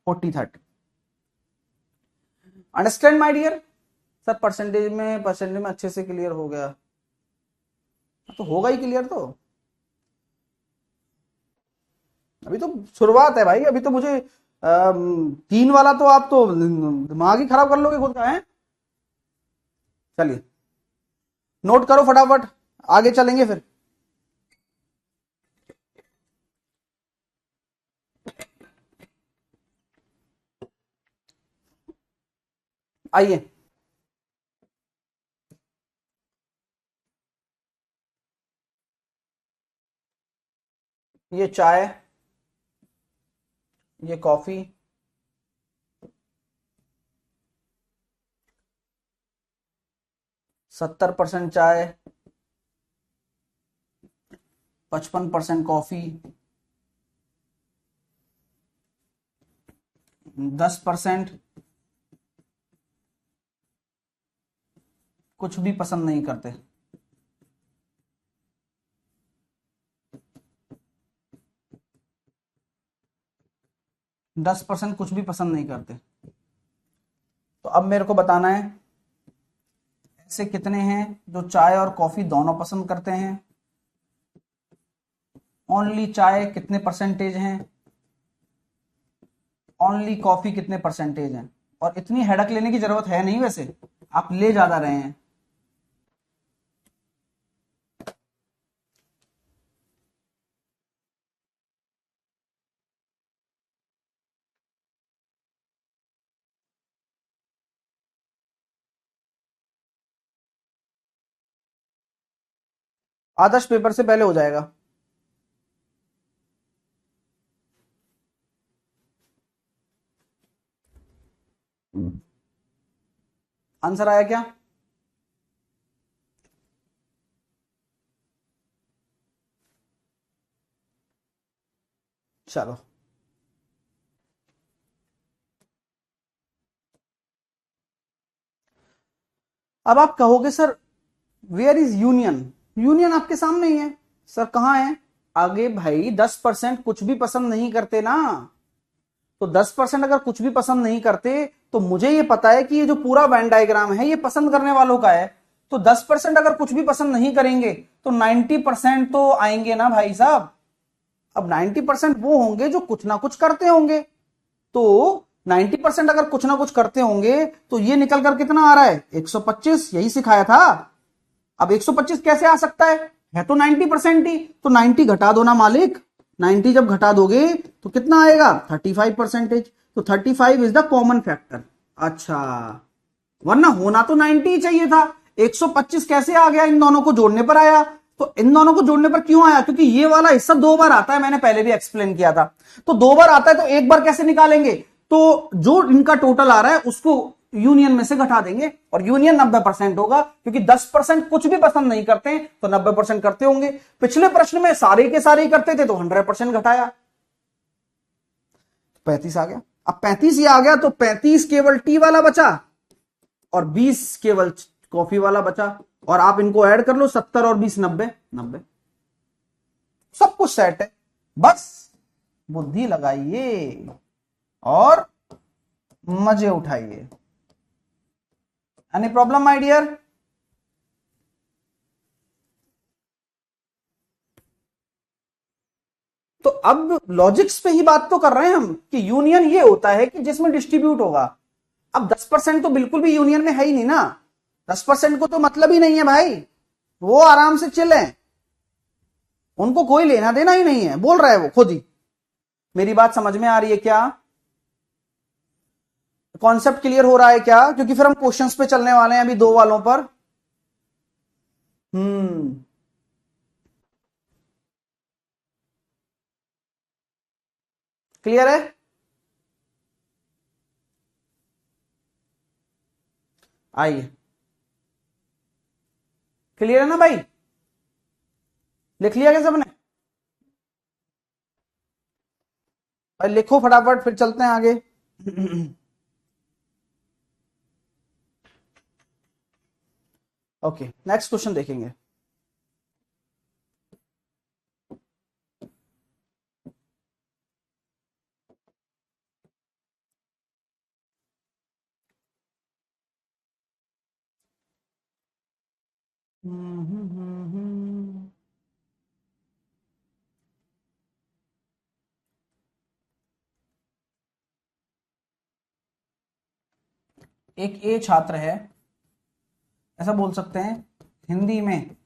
[SPEAKER 1] 40-30। Understand my dear. Sir percentage में अच्छे से क्लियर हो गया, तो होगा ही क्लियर। तो अभी तो शुरुआत है भाई, अभी तो मुझे 3 वाला तो आप तो दिमाग ही खराब कर लोगे खुद का है। चलिए नोट करो फटाफट, आगे चलेंगे फिर। आइए, ये चाय, ये कॉफी, 70% चाय, 55% कॉफी, 10% कुछ भी पसंद नहीं करते। 10% कुछ भी पसंद नहीं करते। तो अब मेरे को बताना है ऐसे कितने हैं जो चाय और कॉफी दोनों पसंद करते हैं। ओनली चाय कितने परसेंटेज हैं, ओनली कॉफी कितने परसेंटेज हैं। और इतनी हेडक लेने की जरूरत है नहीं, वैसे आप ले ज्यादा रहे हैं। आदर्श पेपर से पहले हो जाएगा। आंसर आया क्या? चलो, अब आप कहोगे sir where is union, union आपके सामने ही है। सर कहां है? आगे भाई 10% कुछ भी पसंद नहीं करते ना। तो 10% अगर कुछ भी पसंद नहीं करते, तो मुझे ये पता है कि ये जो पूरा वेन डायग्राम है ये पसंद करने वालों का है। तो 10% अगर कुछ भी पसंद नहीं करेंगे तो 90% तो आएंगे ना भाई साहब। अब 90% वो होंगे जो कुछ ना कुछ करते होंगे। तो 90% अगर कुछ ना कुछ करते होंगे तो ये निकल कर कितना आ रहा है? 125। यही सिखाया था। अब 125 कैसे आ सकता है तो 90% ही। तो 90 घटा दो ना मालिक, 90 जब घटा दोगे तो कितना आएगा? 35%। तो 35 इज द कॉमन फैक्टर। अच्छा, वरना होना तो 90 ही चाहिए था। 125 कैसे आ गया? इन दोनों को जोड़ने पर आया। तो इन दोनों को जोड़ने पर क्यों आया? क्योंकि ये वाला हिस्सा 2 बार आता है, मैंने पहले भी एक्सप्लेन किया था। तो 2 बार आता है तो 1 बार कैसे निकालेंगे? तो जो इनका टोटल आ रहा है उसको यूनियन में से घटा देंगे, और यूनियन 90% होगा, क्योंकि 10% कुछ भी पसंद नहीं करते तो 90% करते होंगे। पिछले प्रश्न में सारे के सारे ही करते थे तो 100% घटाया, 35 आ गया। अब 35 ये आ गया तो 35 केवल टी वाला बचा और 20 केवल कॉफी वाला बचा। और आप इनको ऐड कर लो, 70 और 20 90 90। सब कुछ सेट है, बस बुद्धि लगाइए और मजे उठाइए। Any problem my dear? तो अब लॉजिक्स पे ही बात तो कर रहे हैं हम कि यूनियन ये होता है कि जिसमें डिस्ट्रीब्यूट होगा। अब 10% तो बिल्कुल भी यूनियन में है ही नहीं ना। 10% को तो मतलब ही नहीं है भाई, वो आराम से चिल है, उनको कोई लेना देना ही नहीं है, बोल रहा है वो खुद ही। मेरी बात समझ में आ रही है क्या? कॉन्सेप्ट क्लियर हो रहा है क्या? क्योंकि फिर हम क्वेश्चंस पे चलने वाले हैं अभी 2 वालों पर। हम्म, क्लियर है? आइए, क्लियर है ना भाई? लिख लिया क्या सबने? भाई लिखो फटाफट, फिर चलते हैं आगे। ओके, नेक्स्ट क्वेश्चन देखेंगे। एक ए छात्र है, ऐसा बोल सकते हैं, हिंदी में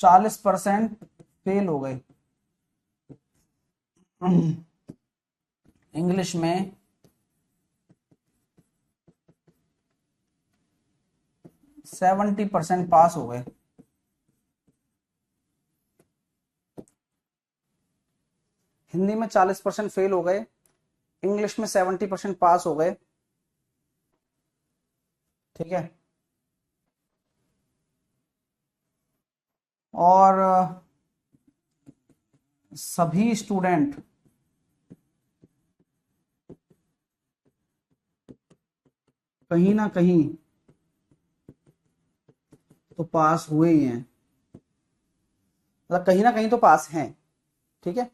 [SPEAKER 1] 40% फेल हो गए, इंग्लिश में 70% पास हो गए। हिंदी में 40% फेल हो गए, इंग्लिश में 70% पास हो गए। ठीक है, और सभी स्टूडेंट कहीं ना कहीं तो पास हुए ही हैं, मतलब कहीं ना कहीं तो पास हैं। ठीक है,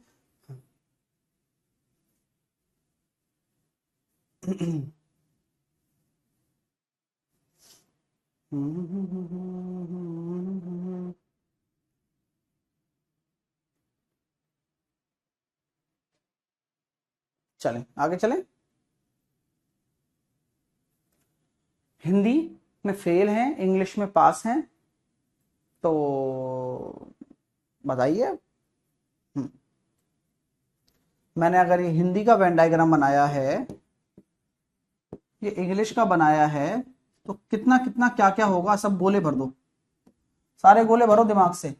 [SPEAKER 1] चलें आगे चलें। हिंदी में फेल हैं, इंग्लिश में पास हैं, तो बताइए। मैंने अगर ये हिंदी का वेन डायग्राम बनाया है, ये इंग्लिश का बनाया है, तो कितना कितना क्या क्या होगा, सब गोले भर दो, सारे गोले भरो दिमाग से।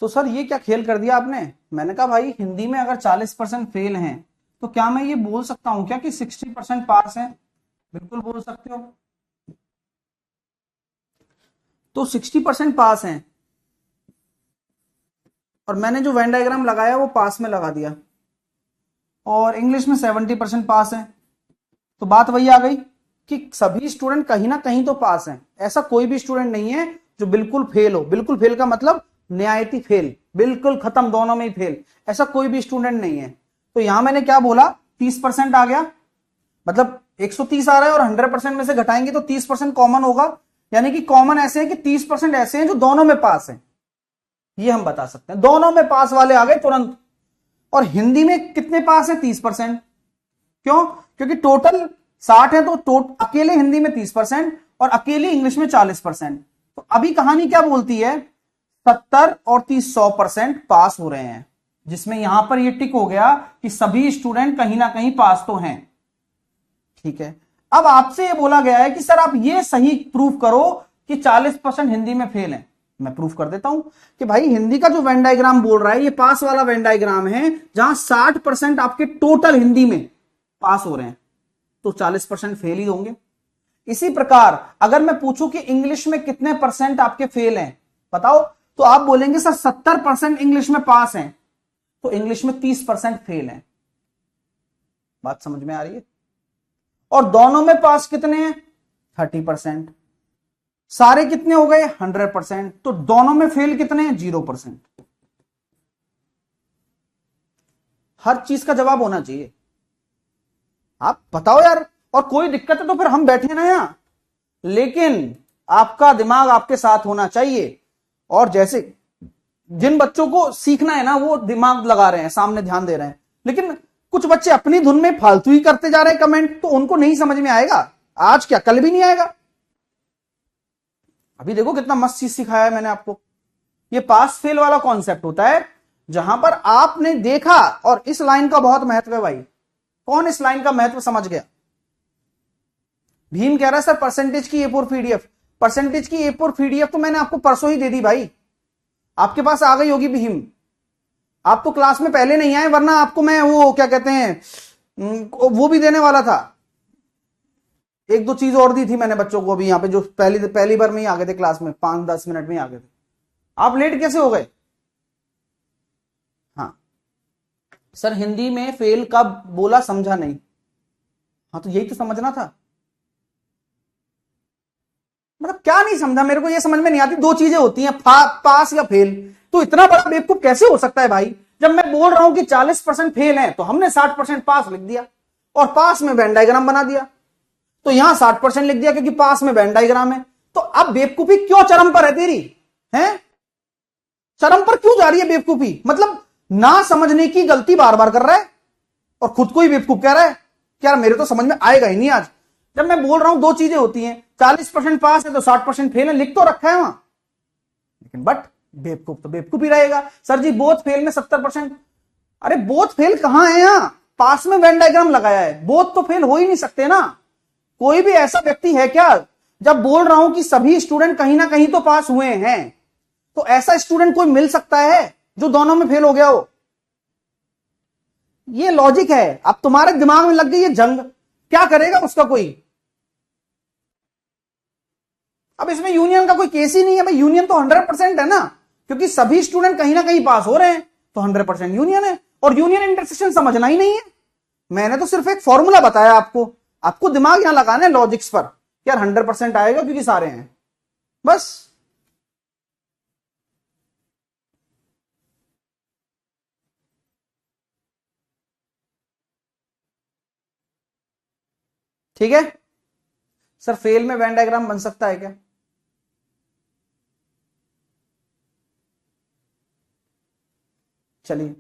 [SPEAKER 1] तो सर ये क्या खेल कर दिया आपने? मैंने कहा भाई हिंदी में अगर 40% फेल हैं, तो क्या मैं ये बोल सकता हूं क्या कि 60% पास हैं? बिल्कुल बोल सकते हो। तो 60% पास हैं, और मैंने जो वेन डायग्राम लगाया वो पास में लगा दिया, और इंग्लिश में 70% पास है, तो बात वही आ गई कि सभी स्टूडेंट कहीं ना कहीं तो पास हैं। ऐसा कोई भी स्टूडेंट नहीं है जो बिल्कुल फेल हो। बिल्कुल फेल का मतलब न्यायती फेल, बिल्कुल खत्म, दोनों में ही फेल, ऐसा कोई भी स्टूडेंट नहीं है। तो यहां मैंने क्या बोला, 30% आ गया, मतलब 130 आ रहा है और 100% में से घटाएंगे तो 30% कॉमन होगा, यानी कि कॉमन ऐसे है कि 30% ऐसे हैं जो दोनों में पास हैं। ये हम बता सकते हैं, दोनों में पास वाले आ गए तुरंत। और हिंदी में कितने पास है? 30%। क्यों? क्योंकि टोटल 60 है, तो अकेले हिंदी में 30% और अकेले इंग्लिश में 40%। तो अभी कहानी क्या बोलती है, 70 और 30 100% पास हो रहे हैं, जिसमें यहां पर ये टिक हो गया कि सभी स्टूडेंट कहीं ना कहीं पास तो हैं। ठीक है, अब आपसे ये बोला गया है कि सर आप ये सही प्रूफ करो कि 40% हिंदी में फेल है। मैं प्रूफ कर देता हूं कि भाई हिंदी का जो वेन डायग्राम बोल रहा है, ये पास वाला वेन डायग्राम है, जहां 60% आपके टोटल हिंदी में पास हो रहे हैं, तो 40% फेल ही होंगे। इसी प्रकार अगर मैं पूछूं कि इंग्लिश में कितने परसेंट आपके फेल हैं बताओ, तो आप बोलेंगे सर 70% इंग्लिश में पास हैं, तो इंग्लिश में 30% फेल हैं। बात समझ में आ रही है? और दोनों में पास कितने हैं? 30%। सारे कितने हो गए? 100%। तो दोनों में फेल कितने हैं? 0%। हर चीज का जवाब होना चाहिए। आप बताओ यार, और कोई दिक्कत है तो फिर हम बैठे ना यहां, लेकिन आपका दिमाग आपके साथ होना चाहिए। और जैसे जिन बच्चों को सीखना है ना, वो दिमाग लगा रहे हैं, सामने ध्यान दे रहे हैं, लेकिन कुछ बच्चे अपनी धुन में फालतू ही करते जा रहे हैं कमेंट, तो उनको नहीं समझ में आएगा। आज क्या, कल भी नहीं आएगा। अभी देखो कितना मस्त चीज सिखाया है मैंने आपको। ये पास फेल वाला कॉन्सेप्ट होता है जहां पर आपने देखा, और इस लाइन का बहुत महत्व है भाई। कौन इस लाइन का महत्व समझ गया? भीम कह रहा है सर परसेंटेज की A4 पीडीएफ। परसेंटेज की A4 पीडीएफ तो मैंने आपको परसों ही दे दी भाई, आपके पास आ गई होगी भीम। आप तो क्लास में पहले नहीं आए, वरना आपको मैं वो क्या कहते हैं वो भी देने वाला था। एक दो चीज और दी थी मैंने बच्चों को भी यहाँ पे, जो पहली बार में ही आ गए थे क्लास में, 5-10 मिनट में ही आ गए थे। आप लेट कैसे हो गए? हाँ सर हिंदी में फेल कब बोला समझा नहीं। हाँ तो यही तो समझना था। मतलब क्या नहीं समझा? मेरे को ये समझ में नहीं आती। दो चीजें होती हैं, पास या फेल। तो इतना बड़ा बेवकूफ कैसे हो सकता है भाई? जब मैं बोल रहा हूं कि 40% फेल है तो हमने 60% पास लिख दिया, और पास में वेन डायग्राम बना दिया। तो यहां 60% लिख दिया क्योंकि पास में वेन डायग्राम है। तो अब बेवकूफी क्यों चरम पर है तेरी? है चरम पर क्यों जा रही है बेवकूफी? मतलब ना समझने की गलती बार बार कर रहा है और खुद को ही बेवकूफ कह रहा है कि यार मेरे तो समझ में आएगा ही नहीं आज। जब मैं बोल रहा हूं दो चीजें होती हैं, 40% पास है तो 60% फेल है, लिख तो रखा है वहां, लेकिन बट बेवकूफ तो बेवकूफ ही रहेगा। सर जी बोथ फेल में 70%। अरे बोथ फेल कहां है? यहां पास में वेन डायग्राम लगाया है, बोथ तो फेल हो ही नहीं सकते ना। कोई भी ऐसा व्यक्ति है क्या? जब बोल रहा हूं कि सभी स्टूडेंट कहीं ना कहीं तो पास हुए हैं, तो ऐसा स्टूडेंट कोई मिल सकता है जो दोनों में फेल हो गया हो? ये लॉजिक है। अब तुम्हारे दिमाग में लग गई है जंग, क्या करेगा उसका कोई? अब इसमें यूनियन का कोई केस ही नहीं है भाई। यूनियन तो 100% है ना, क्योंकि सभी स्टूडेंट कहीं ना कहीं पास हो रहे हैं, तो 100% यूनियन है। और यूनियन इंटरसेक्शन समझना ही नहीं है। मैंने तो सिर्फ एक फॉर्मूला बताया आपको, आपको दिमाग यहां लगाना है लॉजिक्स पर। यार 100% आएगा क्योंकि सारे हैं, बस। ठीक है सर, फेल में वेन डायग्राम बन सकता है क्या? चलिए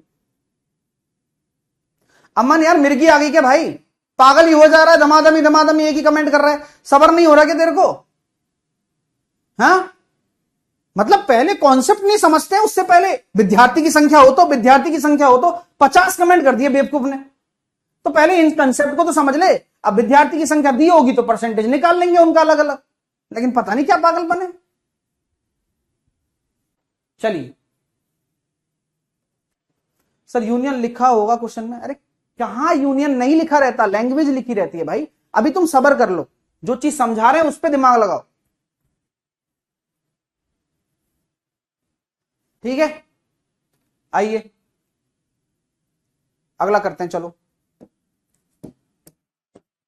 [SPEAKER 1] अमन, यार मिर्गी आ गई क्या भाई? पागल ही हो जा रहा है, दमादमी एक ही कमेंट कर रहा है। सबर नहीं हो रहा क्या तेरे को? हाँ मतलब पहले कॉन्सेप्ट नहीं समझते हैं, उससे पहले विद्यार्थी की संख्या हो तो 50 कमेंट कर दिए बेवकूफ ने। तो पहले इन कंसेप्ट को तो समझ ले। अब विद्यार्थी की संख्या दी होगी तो परसेंटेज निकाल लेंगे उनका अलग अलग, लेकिन पता नहीं क्या पागल बने। चलिए सर यूनियन लिखा होगा क्वेश्चन में। अरे कहां यूनियन नहीं लिखा रहता, लैंग्वेज लिखी रहती है भाई। अभी तुम सबर कर लो, जो चीज समझा रहे हैं उस पर दिमाग लगाओ, ठीक है? आइए अगला करते हैं। चलो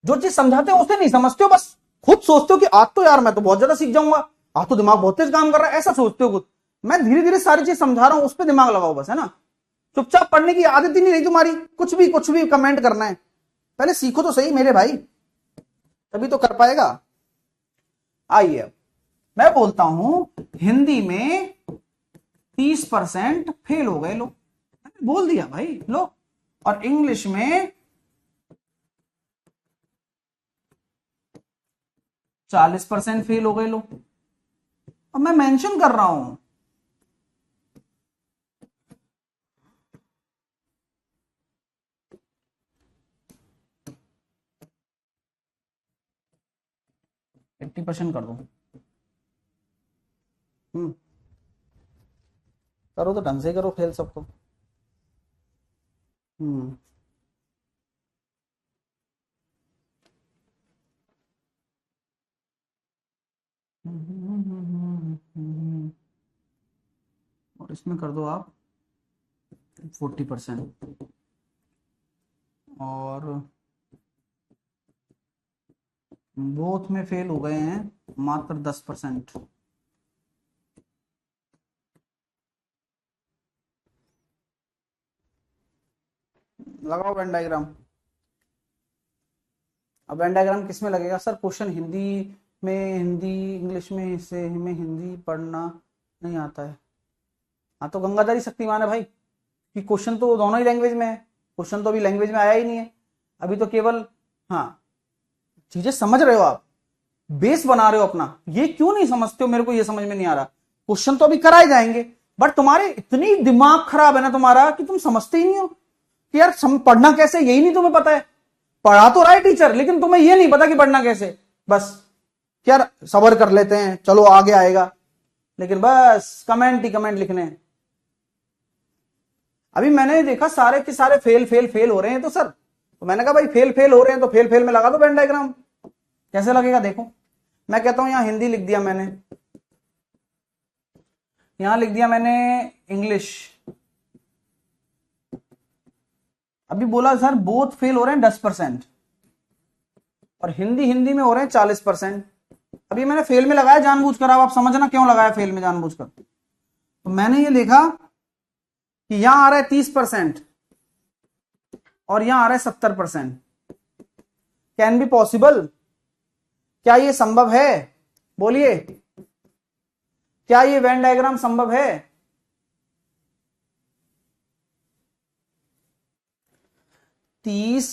[SPEAKER 1] जो चीज समझाते हो उसे नहीं समझते हो, बस खुद सोचते हो कि आज तो यार मैं तो बहुत ज्यादा सीख जाऊंगा, आज तो दिमाग बहुत तेज काम कर रहा है, ऐसा सोचते हो खुद। मैं धीरे धीरे सारी चीज समझा रहा हूं, उस पर दिमाग लगाओ बस, है ना? चुपचाप पढ़ने की आदत ही नहीं रही तुम्हारी, कुछ भी कमेंट करना है। पहले सीखो तो सही मेरे भाई, तभी तो कर पाएगा। आइए अब मैं बोलता हूं हिंदी में 30% फेल हो गए, लो बोल दिया भाई, लो। और इंग्लिश में 40% फेल हो गए, लो। अब मैं मेंशन कर रहा हूं, एट्टी % कर दो। करो तो ढंग से करो, फेल सबको। और इसमें कर दो आप 40%, और बोथ में फेल हो गए हैं मात्र 10%। लगाओ वेन डायग्राम। अब वेन डायग्राम किस में लगेगा सर? क्वेश्चन हिंदी में, हिंदी इंग्लिश में, से हमें हिंदी पढ़ना नहीं आता है। हाँ तो गंगाधरी शक्तिमान है भाई, कि क्वेश्चन तो दोनों ही लैंग्वेज में है। क्वेश्चन तो अभी लैंग्वेज में आया ही नहीं है, अभी तो केवल, हाँ चीजें समझ रहे हो आप, बेस बना रहे हो अपना। ये क्यों नहीं समझते हो, मेरे को ये समझ में नहीं आ रहा। क्वेश्चन तो अभी कराए जाएंगे, बट तुम्हारे इतनी दिमाग खराब है ना तुम्हारा कि तुम समझते ही नहीं हो कि यार पढ़ना कैसे, यही नहीं तुम्हें पता है। पढ़ा तो रहा है टीचर, लेकिन तुम्हें यह नहीं पता कि पढ़ना कैसे। बस यार सबर कर लेते हैं, चलो आगे आएगा, लेकिन बस कमेंट ही कमेंट लिखने। अभी मैंने देखा सारे के सारे फेल फेल फेल हो रहे हैं, तो सर तो मैंने कहा भाई फेल फेल हो रहे हैं तो फेल फेल में लगा दो वेन डायग्राम। कैसे लगेगा देखो, मैं कहता हूं यहां हिंदी लिख दिया मैंने, यहां लिख दिया मैंने इंग्लिश। अभी बोला सर बोथ फेल हो रहे हैं 10% और हिंदी हिंदी में हो रहे हैं 40%। अभी मैंने फेल में लगाया जानबूझकर, अब आप समझना क्यों लगाया फेल में जानबूझकर। तो मैंने ये देखा कि यहां आ रहा है 30% और यहां आ रहा है 70%। Can be possible? क्या ये संभव है? बोलिए, क्या ये वेन डायग्राम संभव है? तीस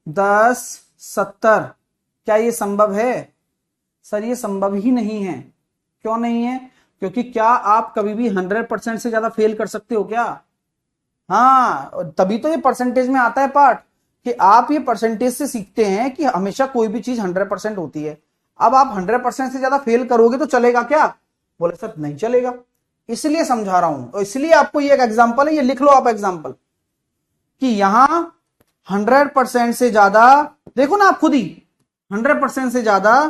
[SPEAKER 1] 10 70, क्या ये संभव है? सर ये संभव ही नहीं है। क्यों नहीं है? क्योंकि क्या आप कभी भी 100% से ज्यादा फेल कर सकते हो क्या? हाँ, तभी तो ये परसेंटेज में आता है पार्ट, कि आप ये परसेंटेज से सीखते हैं कि हमेशा कोई भी चीज 100% होती है। अब आप 100% से ज्यादा फेल करोगे तो चलेगा क्या? बोले सर नहीं चलेगा, इसलिए समझा रहा हूं। और इसलिए आपको ये एक एग्जांपल है, ये लिख लो आप एग्जांपल, कि यहां 100% से ज्यादा, देखो ना आप खुद ही, 100% से ज्यादा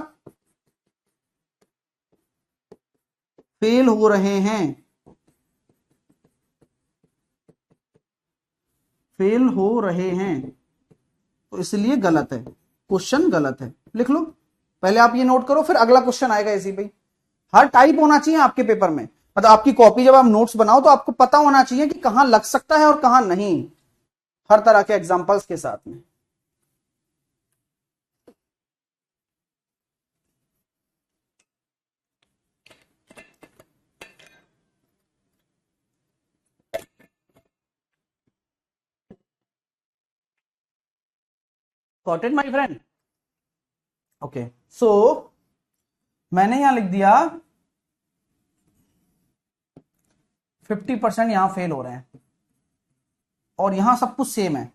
[SPEAKER 1] फेल हो रहे हैं, फेल हो रहे हैं, तो इसलिए गलत है, क्वेश्चन गलत है। लिख लो पहले, आप ये नोट करो, फिर अगला क्वेश्चन आएगा ऐसे भाई। हर टाइप होना चाहिए आपके पेपर में, मतलब आपकी कॉपी जब आप नोट्स बनाओ तो आपको पता होना चाहिए कि कहां लग सकता है और कहां नहीं, हर तरह के एग्जांपल्स के साथ में। Got it, my friend? Okay, so मैंने यहां लिख दिया 50% यहां फेल हो रहे हैं और यहां सब कुछ सेम है।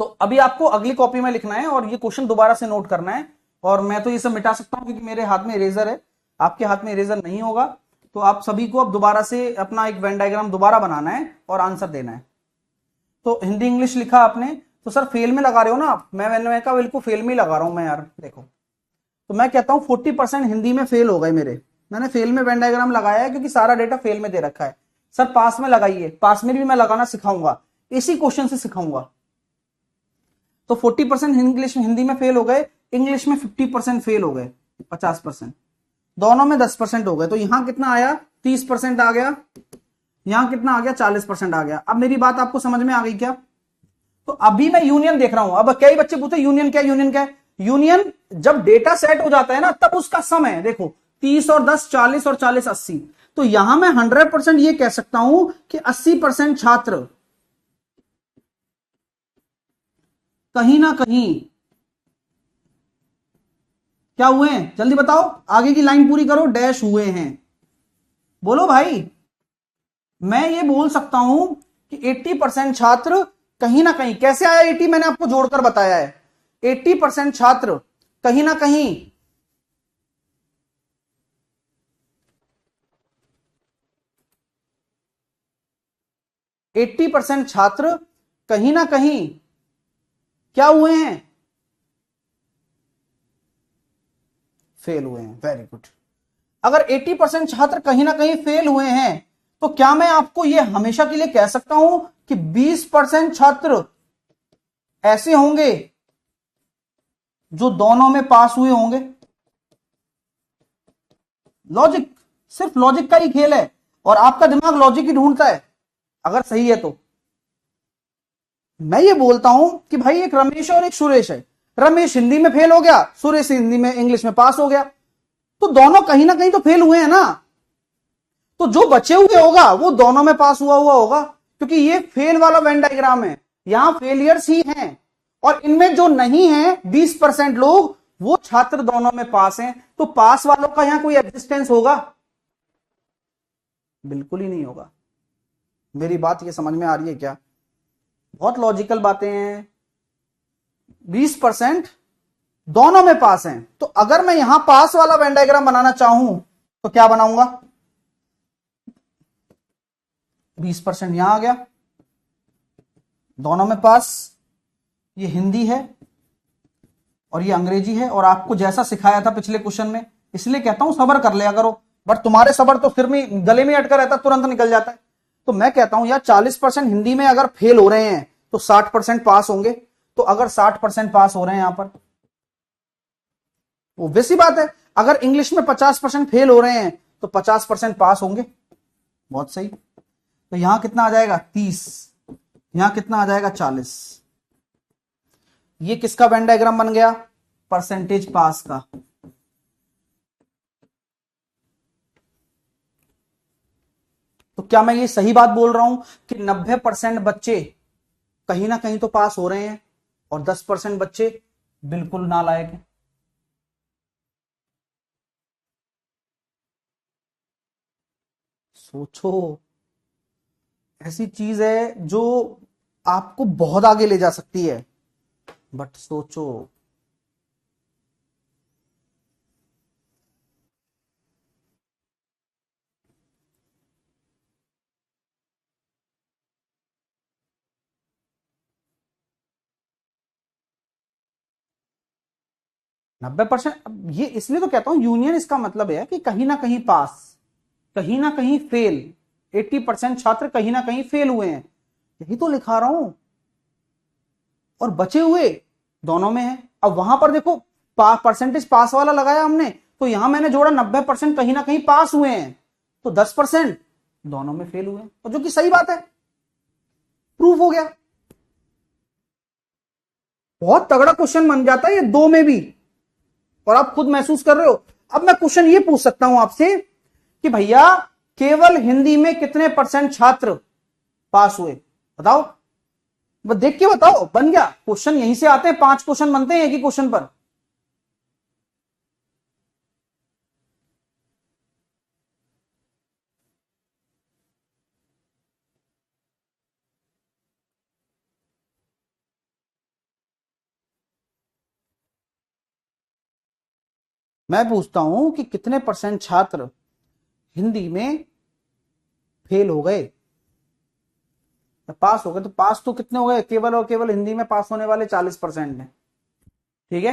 [SPEAKER 1] तो अभी आपको अगली कॉपी में लिखना है और ये क्वेश्चन दोबारा से नोट करना है। और मैं तो ये सब मिटा सकता हूं क्योंकि मेरे हाथ में इरेजर है, आपके हाथ में इरेजर नहीं होगा। तो आप सभी को अब दोबारा से अपना एक वेन डायग्राम दोबारा बनाना है और आंसर देना है। तो हिंदी इंग्लिश लिखा आपने, तो सर फेल में लगा रहे हो ना आप? मैंने कहा बिल्कुल फेल में लगा रहा हूं मैं यार। देखो, तो मैं कहता हूं 40% हिंदी में फेल हो गए मेरे। मैंने फेल में वेन डायग्राम लगाया है क्योंकि सारा डेटा फेल में दे रखा है। सर पास में लगाइए, पास में भी मैं लगाना सिखाऊंगा, इसी क्वेश्चन से सिखाऊंगा। तो 40% इंग्लिश हिंदी में फेल हो गए, इंग्लिश में 50% फेल हो गए, 50%, दोनों में 10% हो गए। तो यहां कितना आया? 30% आ गया, यहां कितना आ गया? 40% आ गया। अब मेरी बात आपको समझ में आ गई क्या? तो अभी मैं यूनियन देख रहा हूं। अब कई बच्चे पूछते यूनियन क्या, यूनियन क्या है? यूनियन जब डेटा सेट हो जाता है ना, तब उसका सम है। देखो 30 और 10 40 और 40 80। तो यहां मैं 100% ये कह सकता हूं कि 80% छात्र कहीं ना कहीं क्या हुए हैं? जल्दी बताओ, आगे की लाइन पूरी करो। डैश हुए हैं। बोलो भाई। मैं ये बोल सकता हूं कि 80% छात्र कहीं ना कहीं, कैसे आया 80? मैंने आपको जोड़कर बताया है। 80% छात्र कहीं ना कहीं, एट्टी परसेंट छात्र कहीं ना कहीं क्या हुए हैं? फेल हुए हैं। Very good. अगर 80% छात्र कहीं ना कहीं फेल हुए हैं, तो क्या मैं आपको यह हमेशा के लिए कह सकता हूं कि 20% छात्र ऐसे होंगे जो दोनों में पास हुए होंगे? लॉजिक, सिर्फ लॉजिक का ही खेल है और आपका दिमाग लॉजिक ही ढूंढता है अगर सही है तो। मैं ये बोलता हूं कि भाई एक रमेश और एक सुरेश है, रमेश हिंदी में फेल हो गया, सुरेश हिंदी में इंग्लिश में पास हो गया, तो दोनों कहीं ना कहीं तो फेल हुए हैं ना। तो जो बचे हुए होगा वो दोनों में पास हुआ होगा, क्योंकि ये फेल वाला वेन डायग्राम है, यहां फेलियर्स ही हैं। और इनमें जो नहीं है 20% लोग, वो छात्र दोनों में पास हैं। तो पास वालों का यहां कोई एग्जिस्टेंस होगा? बिल्कुल ही नहीं होगा। मेरी बात ये समझ में आ रही है क्या? बहुत लॉजिकल बातें हैं। 20% दोनों में पास हैं, तो अगर मैं यहां पास वाला वेन डायग्राम बनाना चाहूं तो क्या बनाऊंगा? 20% यहां आ गया, दोनों में पास। ये हिंदी है और ये अंग्रेजी है, और आपको जैसा सिखाया था पिछले क्वेश्चन में, इसलिए कहता हूं सबर कर लिया करो। बट तुम्हारे सबर तो सिर में गले में अटका रहता, तुरंत निकल जाता है। तो मैं कहता हूं यार 40% हिंदी में अगर फेल हो रहे हैं तो 60% पास होंगे। तो अगर 60% पास हो रहे हैं यहां पर, वो वैसी बात है। अगर इंग्लिश में 50% फेल हो रहे हैं तो 50% पास होंगे। बहुत सही। तो यहां कितना आ जाएगा? 30। यहां कितना आ जाएगा? 40। ये किसका वेन डायग्राम बन गया? परसेंटेज पास का। तो क्या मैं ये सही बात बोल रहा हूं कि 90% बच्चे कहीं ना कहीं तो पास हो रहे हैं और 10% बच्चे बिल्कुल नालायक हैं? सोचो, ऐसी चीज है जो आपको बहुत आगे ले जा सकती है, बट सोचो। 90%, ये इसलिए तो कहता हूं यूनियन, इसका मतलब है कि कहीं ना कहीं पास, कहीं ना कहीं फेल। 80% छात्र कहीं ना कहीं फेल हुए हैं, यही तो लिखा रहा हूं। और बचे हुए दोनों में है। अब वहां पर देखो, परसेंटेज पास वाला लगाया हमने, तो यहां मैंने जोड़ा 90% कहीं ना कहीं पास हुए हैं, तो 10% दोनों में फेल हुए हैं, और जो कि सही बात है, प्रूफ हो गया। बहुत तगड़ा क्वेश्चन बन जाता है ये दो में भी, और आप खुद महसूस कर रहे हो। अब मैं क्वेश्चन ये पूछ सकता हूं आपसे कि भैया केवल हिंदी में कितने परसेंट छात्र पास हुए? बताओ, बस देख के बताओ। बन गया क्वेश्चन। यहीं से आते हैं, 5 क्वेश्चन बनते हैं एक ही क्वेश्चन पर। मैं पूछता हूं कि कितने परसेंट छात्र हिंदी में फेल हो गए, पास हो गए। तो पास तो कितने हो गए? केवल और केवल हिंदी में पास होने वाले 40% हैं। ठीक है।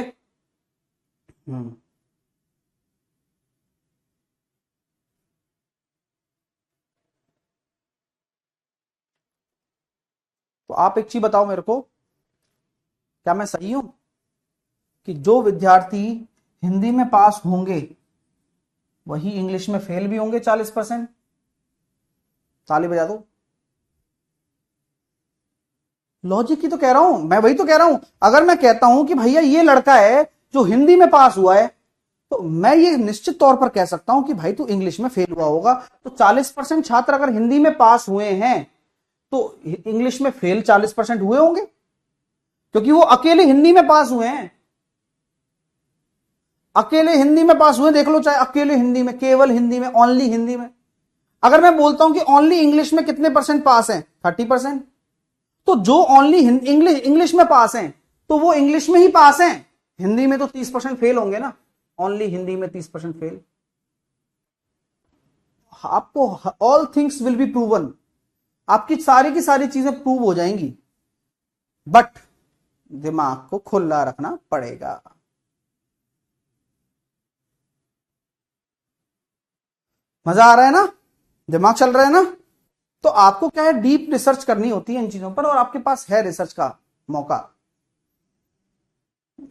[SPEAKER 1] हम्म। तो आप एक चीज बताओ मेरे को, क्या मैं सही हूं कि जो विद्यार्थी हिंदी में पास होंगे वही इंग्लिश में फेल भी होंगे 40%? ताली बजा दो। लॉजिक ही तो कह रहा हूं मैं, वही तो कह रहा हूं। अगर मैं कहता हूं कि भैया ये लड़का है जो हिंदी में पास हुआ है, तो मैं ये निश्चित तौर पर कह सकता हूं कि भाई तू इंग्लिश में फेल हुआ होगा। तो 40% छात्र अगर हिंदी में पास हुए हैं तो इंग्लिश में फेल 40% हुए होंगे, क्योंकि वो अकेले हिंदी में पास हुए हैं। अकेले हिंदी में पास हुए, देख लो, चाहे अकेले हिंदी में, केवल हिंदी में, ओनली हिंदी में। अगर मैं बोलता हूं कि ओनली इंग्लिश में कितने परसेंट पास हैं? 30%। तो जो ओनली इंग्लिश इंग्लिश में पास हैं तो वो इंग्लिश में ही पास हैं, हिंदी में तो 30% फेल होंगे ना। ओनली हिंदी में 30% फेल। आपको all things will be proven, आपकी सारी की सारी चीजें प्रूव हो जाएंगी, बट दिमाग को खुला रखना पड़ेगा। मजा आ रहा है ना? दिमाग चल रहा है ना? तो आपको क्या है, डीप रिसर्च करनी होती है इन चीजों पर, और आपके पास है रिसर्च का मौका।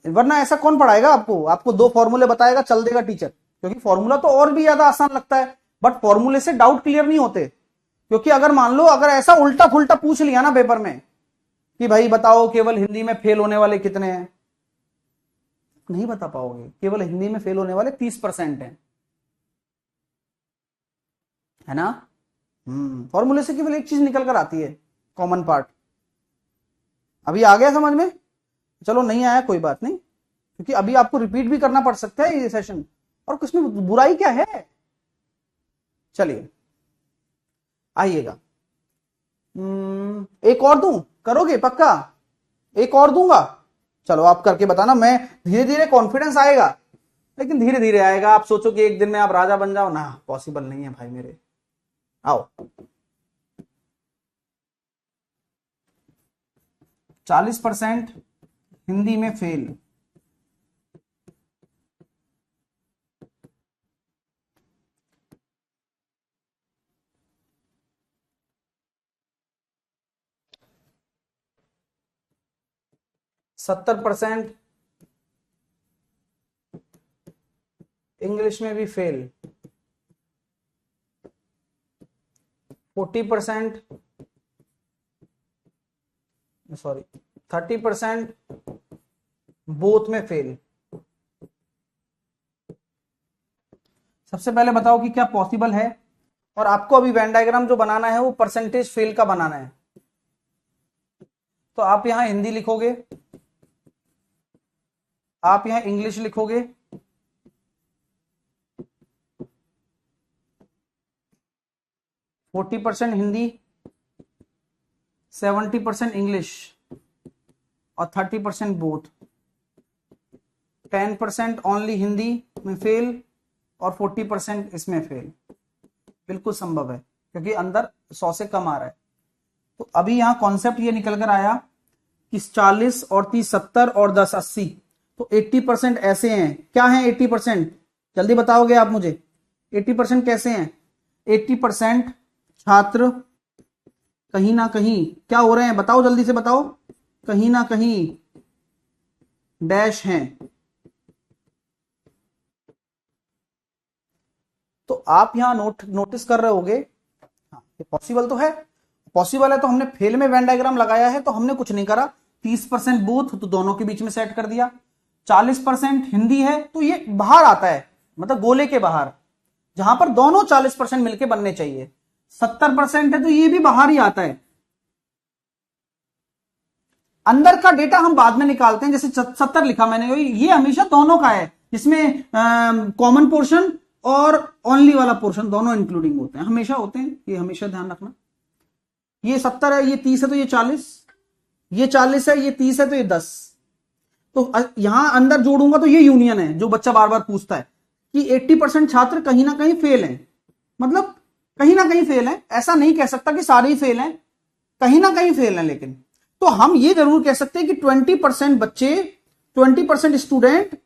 [SPEAKER 1] वरना ऐसा कौन पढ़ाएगा आपको? आपको 2 फॉर्मूले बताएगा, चल देगा टीचर, क्योंकि फॉर्मूला तो और भी ज्यादा आसान लगता है, बट फॉर्मूले से डाउट क्लियर नहीं होते। क्योंकि अगर मान लो, अगर ऐसा उल्टा फुल्टा पूछ लिया ना पेपर में कि भाई बताओ केवल हिंदी में फेल होने वाले कितने हैं, नहीं बता पाओगे। केवल हिंदी में फेल होने वाले 30% हैं, है ना? फॉर्मूले से केवल एक चीज निकल कर आती है, कॉमन पार्ट। अभी आ गया समझ में? चलो, नहीं आया कोई बात नहीं, क्योंकि अभी आपको रिपीट भी करना पड़ सकता है ये सेशन, और कुछ में बुराई क्या है? चलिए, आइएगा। एक और दूं, करोगे पक्का? एक और दूंगा, चलो आप करके बताना। मैं धीरे धीरे कॉन्फिडेंस आएगा, लेकिन धीरे धीरे आएगा। आप सोचो कि एक दिन में आप राजा बन जाओ ना, पॉसिबल नहीं है भाई मेरे। आओ। 40% हिंदी में फेल। सत्तर परसेंट इंग्लिश में भी फेल। 40%, सॉरी 30% बोथ में फेल। सबसे पहले बताओ कि क्या पॉसिबल है? और आपको अभी वेन डायग्राम जो बनाना है वो परसेंटेज फेल का बनाना है। तो आप यहां हिंदी लिखोगे, आप यहां इंग्लिश लिखोगे, फोर्टी परसेंट हिंदी, 70% इंग्लिश और 30% बोथ। 10% ओनली हिंदी में फेल और 40% इसमें फेल। बिल्कुल संभव है, क्योंकि अंदर 100 से कम आ रहा है। तो अभी यहां कॉन्सेप्ट ये निकल कर आया कि 40 और 30 70 और 10 80, तो 80% ऐसे हैं। क्या हैं 80%? जल्दी बताओगे आप मुझे, 80% कैसे हैं? 80% छात्र कहीं ना कहीं क्या हो रहे हैं, बताओ जल्दी से बताओ। कहीं ना कहीं डैश हैं। तो आप यहां नोटिस कर रहे होगे, हाँ ये पॉसिबल तो है। पॉसिबल है तो हमने फेल में वेन डायग्राम लगाया है, तो हमने कुछ नहीं करा। 30% बोथ, तो दोनों के बीच में सेट कर दिया। 40% हिंदी है, तो ये बाहर आता है, मतलब गोले के बाहर, जहां पर दोनों 40% मिलके बनने चाहिए। 70% है तो ये भी बाहर ही आता है। अंदर का डेटा हम बाद में निकालते हैं, जैसे 70 लिखा मैंने, ये हमेशा दोनों का है, जिसमें कॉमन पोर्शन और ओनली वाला पोर्शन दोनों इंक्लूडिंग होते हैं, हमेशा होते हैं, ये हमेशा ध्यान रखना। ये 70 है, ये 30 है तो ये 40, ये 40 है, ये 30 है तो ये 10। तो यहां अंदर जोड़ूंगा तो ये यूनियन है, जो बच्चा बार बार पूछता है कि 80% छात्र कहीं ना कहीं फेल हैं। मतलब कहीं ना कहीं फेल हैं, ऐसा नहीं कह सकता कि सारे ही फेल हैं, कहीं ना कहीं फेल हैं। लेकिन तो हम ये जरूर कह सकते हैं कि 20% बच्चे, 20% स्टूडेंट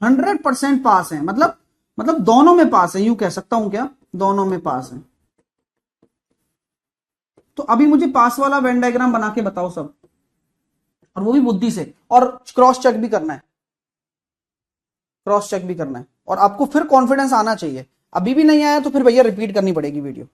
[SPEAKER 1] 100% पास हैं। मतलब दोनों में पास है, यूं कह सकता हूं क्या, दोनों में पास है। तो अभी मुझे पास वाला वेन डायग्राम बना के बताओ सब, और वो भी बुद्धि से, और क्रॉस चेक भी करना है, क्रॉस चेक भी करना है। और आपको फिर कॉन्फिडेंस आना चाहिए। अभी भी नहीं आया तो फिर भैया रिपीट करनी पड़ेगी वीडियो।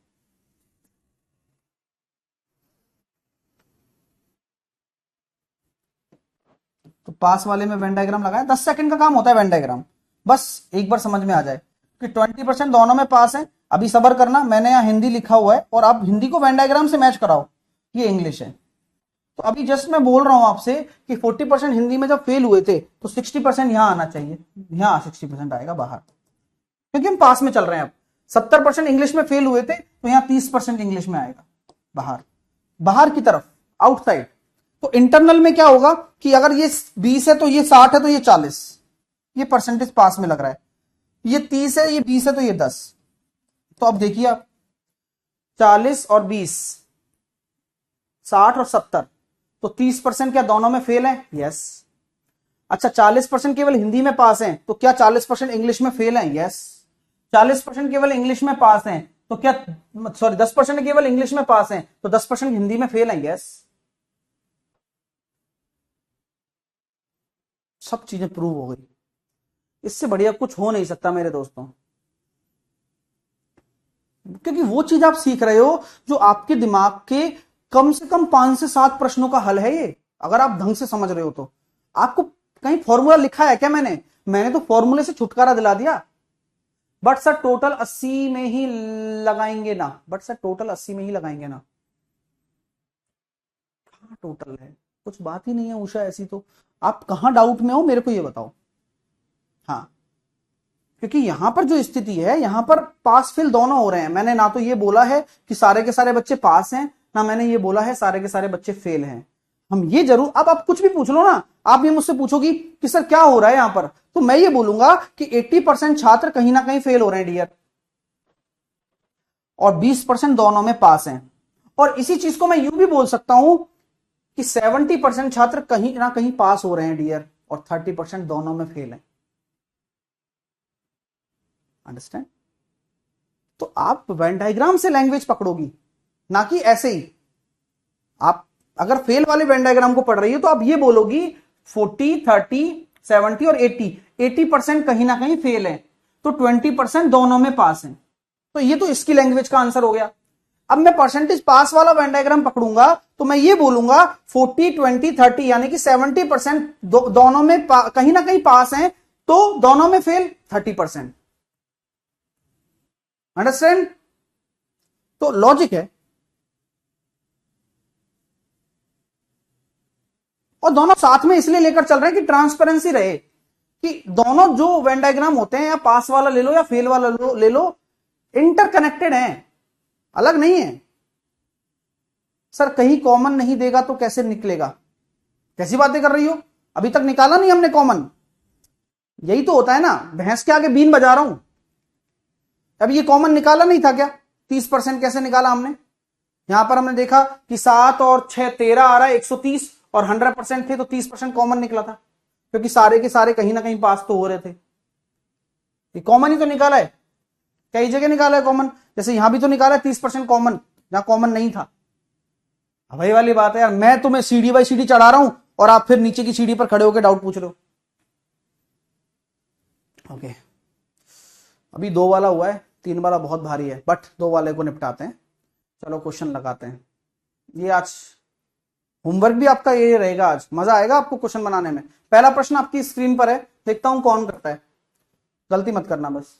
[SPEAKER 1] तो पास वाले में वेन डायग्राम लगाया, 10 सेकंड का काम होता है वेन डायग्राम, बस एक बार समझ में आ जाए कि 20% दोनों में पास है। अभी सबर करना, मैंने यहां हिंदी लिखा हुआ है और आप हिंदी को वेन डायग्राम से मैच कराओ, ये इंग्लिश है। तो अभी जस्ट मैं बोल रहा हूं आपसे कि 40% हिंदी में जब फेल हुए थे तो 60% यहां आना चाहिए, यहां 60% आएगा बाहर, क्योंकि हम पास में चल रहे हैं। अब 70% इंग्लिश में फेल हुए थे तो यहां 30% इंग्लिश में आएगा बाहर, बाहर की तरफ, आउटसाइड। तो इंटरनल में क्या होगा कि अगर ये 20 है तो ये 60 है तो ये 40, ये परसेंटेज पास में लग रहा है। ये 30 है, ये 20 है तो ये 10। तो अब देखिए आप, 40 और 20, 60 और 70, तो 30% क्या दोनों में फेल है? यस। अच्छा 40% केवल हिंदी में पास हैं, तो क्या 40% इंग्लिश में फेल हैं? यस। 40% केवल इंग्लिश में पास हैं, तो क्या, सॉरी 10% केवल इंग्लिश में पास हैं, तो 10% हिंदी में फेल हैं? यस। सब चीजें प्रूव हो गई। इससे बढ़िया कुछ हो नहीं सकता मेरे दोस्तों, क्योंकि वो चीज आप सीख रहे हो जो आपके दिमाग के कम से कम 5 से 7 प्रश्नों का हल है ये, अगर आप ढंग से समझ रहे हो तो। आपको कहीं फॉर्मूला लिखा है क्या? मैंने तो फॉर्मूले से छुटकारा दिला दिया। बट सर टोटल 80 में ही लगाएंगे ना, बट सर टोटल 80 में ही लगाएंगे ना। कहां टोटल है, कुछ बात ही नहीं है उषा ऐसी। तो आप कहां डाउट में हो मेरे को ये बताओ। हाँ क्योंकि यहां पर जो स्थिति है, यहां पर पास फेल दोनों हो रहे हैं। मैंने ना तो ये बोला है कि सारे के सारे बच्चे पास हैं, ना मैंने ये बोला है सारे के सारे बच्चे फेल हैं। हम ये जरूर, अब आप कुछ भी पूछ लो ना, आप ये मुझसे पूछोगी कि सर क्या हो रहा है यहां पर, तो मैं ये बोलूंगा कि 80% छात्र कहीं ना कहीं फेल हो रहे हैं डियर, और 20% दोनों में पास हैं। और इसी चीज को मैं यूं भी बोल सकता हूं कि 70% छात्र कहीं ना कहीं पास हो रहे हैं डियर, और 30% दोनों में फेल हैं। अंडरस्टैंड? तो आप वेन डायग्राम से लैंग्वेज पकड़ोगी, ना कि ऐसे ही। आप अगर फेल वाले वेन डायग्राम को पढ़ रही हो तो आप ये बोलोगी 40, 30, 70 और 80% कहीं ना कहीं फेल है, तो 20% दोनों में पास है। तो ये तो इसकी लैंग्वेज का आंसर हो गया। अब मैं परसेंटेज पास वाला वेन डायग्राम पकड़ूंगा तो मैं ये बोलूंगा 40, 20, 30 यानी कि 70% दोनों में कहीं ना कहीं पास हैं, तो दोनों में फेल 30%। अंडरस्टैंड? तो लॉजिक है, और दोनों साथ में इसलिए लेकर चल रहे हैं कि ट्रांसपेरेंसी रहे, कि दोनों जो वेन डायग्राम होते हैं, या पास वाला ले लो या फेल वाला ले लो, इंटरकनेक्टेड हैं, अलग नहीं है। सर कहीं कॉमन नहीं देगा तो कैसे निकलेगा? कैसी बातें कर रही हो, अभी तक निकाला नहीं हमने कॉमन। यही तो होता है ना, भैंस के आगे बीन बजा रहा हूं। अब ये कॉमन निकाला नहीं था क्या? 30% कैसे निकाला हमने? यहां पर हमने देखा कि 7 और 6 13 आ रहा है, 130, और 100% थे तो 30% कॉमन निकला था, क्योंकि सारे के सारे कहीं ना कहीं पास तो हो रहे थे। ये कॉमन ही तो निकाला है, कई जगह निकाला है कॉमन, जैसे यहां भी तो निकाला है 30% कॉमन, जहां कॉमन नहीं था। अब वही वाली बात है यार, मैं तुम्हें सीढ़ी बाई सीढ़ी चढ़ा रहा हूं और आप फिर नीचे की सीढ़ी पर खड़े होकर डाउट पूछ रहे हो। ओके, अभी 2 वाला हुआ है, 3 वाला बहुत भारी है, बट 2 वाले को निपटाते हैं। चलो क्वेश्चन लगाते हैं। ये आज होमवर्क भी आपका ये रहेगा, आज मजा आएगा आपको क्वेश्चन बनाने में। पहला प्रश्न आपकी स्क्रीन पर है, देखता हूं कौन करता है, गलती मत करना बस।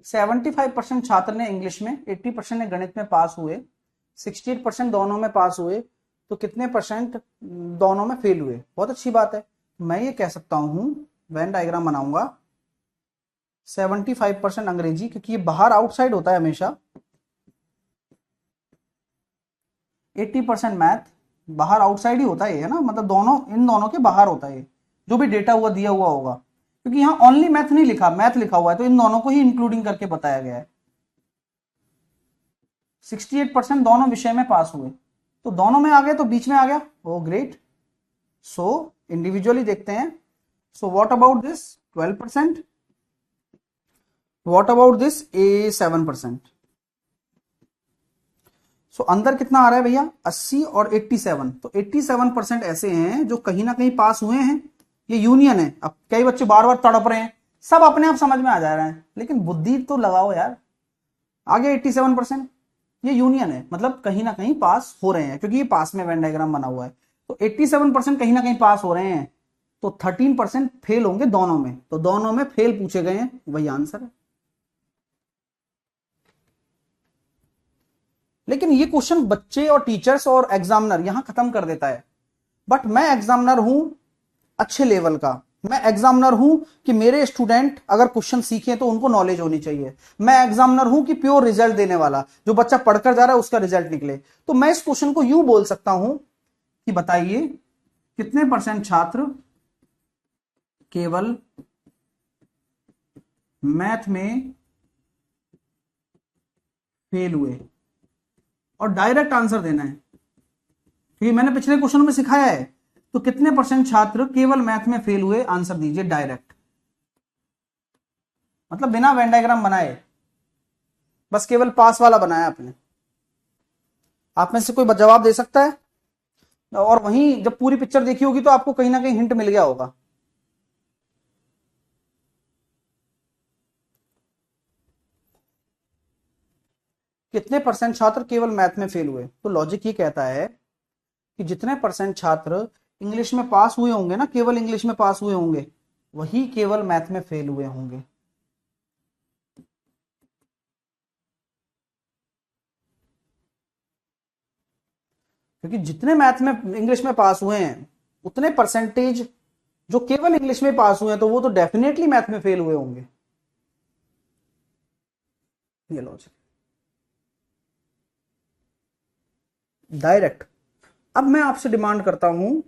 [SPEAKER 1] सेवेंटी 75% छात्र ने इंग्लिश में, 80% ने गणित में पास हुए, 68% दोनों में पास हुए, तो कितने परसेंट दोनों में फेल हुए? बहुत अच्छी बात है। मैं ये कह सकता हूं, वेन डायग्राम बनाऊंगा 75% अंग्रेजी, क्योंकि ये बाहर आउटसाइड होता है हमेशा, 80% मैथ, बाहर आउटसाइड ही होता है ना, मतलब दोनों, इन दोनों के बाहर होता है जो भी डेटा हुआ दिया हुआ होगा, क्योंकि यहां ओनली मैथ नहीं लिखा, मैथ लिखा हुआ है, तो इन दोनों को ही इंक्लूडिंग करके बताया गया है। 68% दोनों विषय में पास हुए, तो दोनों में आ गए तो बीच में आ गया, ओ ग्रेट। सो इंडिविजुअली देखते हैं। So what about this 12%, what about this a 7%। सो अंदर कितना आ रहा है भैया? 80 और 87, तो 87% ऐसे हैं जो कहीं ना कहीं पास हुए हैं। ये यूनियन है। अब कई बच्चे बार बार तड़प रहे हैं, सब अपने आप समझ में आ जा रहे हैं, लेकिन बुद्धि तो लगाओ यार। आगे 87%, ये यूनियन है, मतलब कहीं ना कहीं पास हो रहे हैं, क्योंकि ये पास में वेन डायग्राम बना हुआ है। तो 87% कहीं ना कहीं पास हो रहे हैं, तो 13% फेल होंगे दोनों में, तो दोनों में फेल पूछे गए हैं, वही आंसर है। लेकिन ये क्वेश्चन बच्चे और टीचर्स और एग्जामिनर यहां खत्म कर देता है। बट मैं एग्जामिनर हूं अच्छे लेवल का, मैं एग्जामिनर हूं कि मेरे स्टूडेंट अगर क्वेश्चन सीखे तो उनको नॉलेज होनी चाहिए, मैं एग्जामिनर हूं कि प्योर रिजल्ट देने वाला, जो बच्चा पढ़कर जा रहा है उसका रिजल्ट निकले। तो मैं इस क्वेश्चन को यूं बोल सकता हूं कि बताइए कितने परसेंट छात्र केवल मैथ में फेल हुए, और डायरेक्ट आंसर देना है क्योंकि मैंने पिछले क्वेश्चन में सिखाया है। तो कितने परसेंट छात्र केवल मैथ में फेल हुए, आंसर दीजिए डायरेक्ट, मतलब बिना वेन डायग्राम बनाए, बस केवल पास वाला बनाया आपने। आप में से कोई जवाब दे सकता है? और वहीं जब पूरी पिक्चर देखी होगी तो आपको कहीं ना कहीं हिंट मिल गया होगा। कितने परसेंट छात्र केवल मैथ में फेल हुए? तो लॉजिक ये कहता है कि जितने परसेंट छात्र इंग्लिश में पास हुए होंगे ना, केवल इंग्लिश में पास हुए होंगे, वही केवल मैथ में फेल हुए होंगे। क्योंकि जितने मैथ में इंग्लिश में पास हुए हैं उतने परसेंटेज जो केवल इंग्लिश में पास हुए हैं, तो वो तो डेफिनेटली मैथ में फेल हुए होंगे। ये लॉजिक डायरेक्ट। अब मैं आपसे डिमांड करता हूं,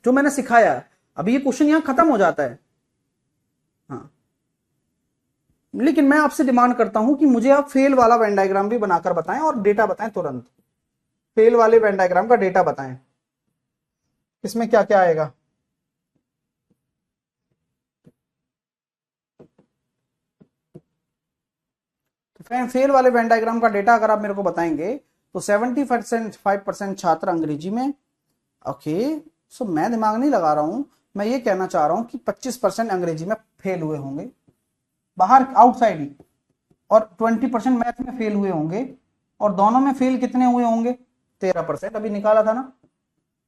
[SPEAKER 1] जो मैंने सिखाया, अभी ये क्वेश्चन यहां खत्म हो जाता है, हाँ, लेकिन मैं आपसे डिमांड करता हूं कि मुझे आप फेल वाला वेन डायग्राम भी बनाकर बताएं और डेटा बताएं तुरंत। फेल वाले वेन डायग्राम का डेटा बताएं, इसमें क्या क्या आएगा। तो फेल वाले वेन डायग्राम का डेटा अगर आप मेरे को बताएंगे तो 75% छात्र अंग्रेजी में, ओके, सो मैं दिमाग नहीं लगा रहा हूं, मैं ये कहना चाह रहा हूं कि 25% अंग्रेजी में फेल हुए होंगे, बाहर आउटसाइड ही, और 20% मैथ में फेल हुए होंगे, और दोनों में फेल कितने हुए होंगे? 13%, अभी निकाला था ना।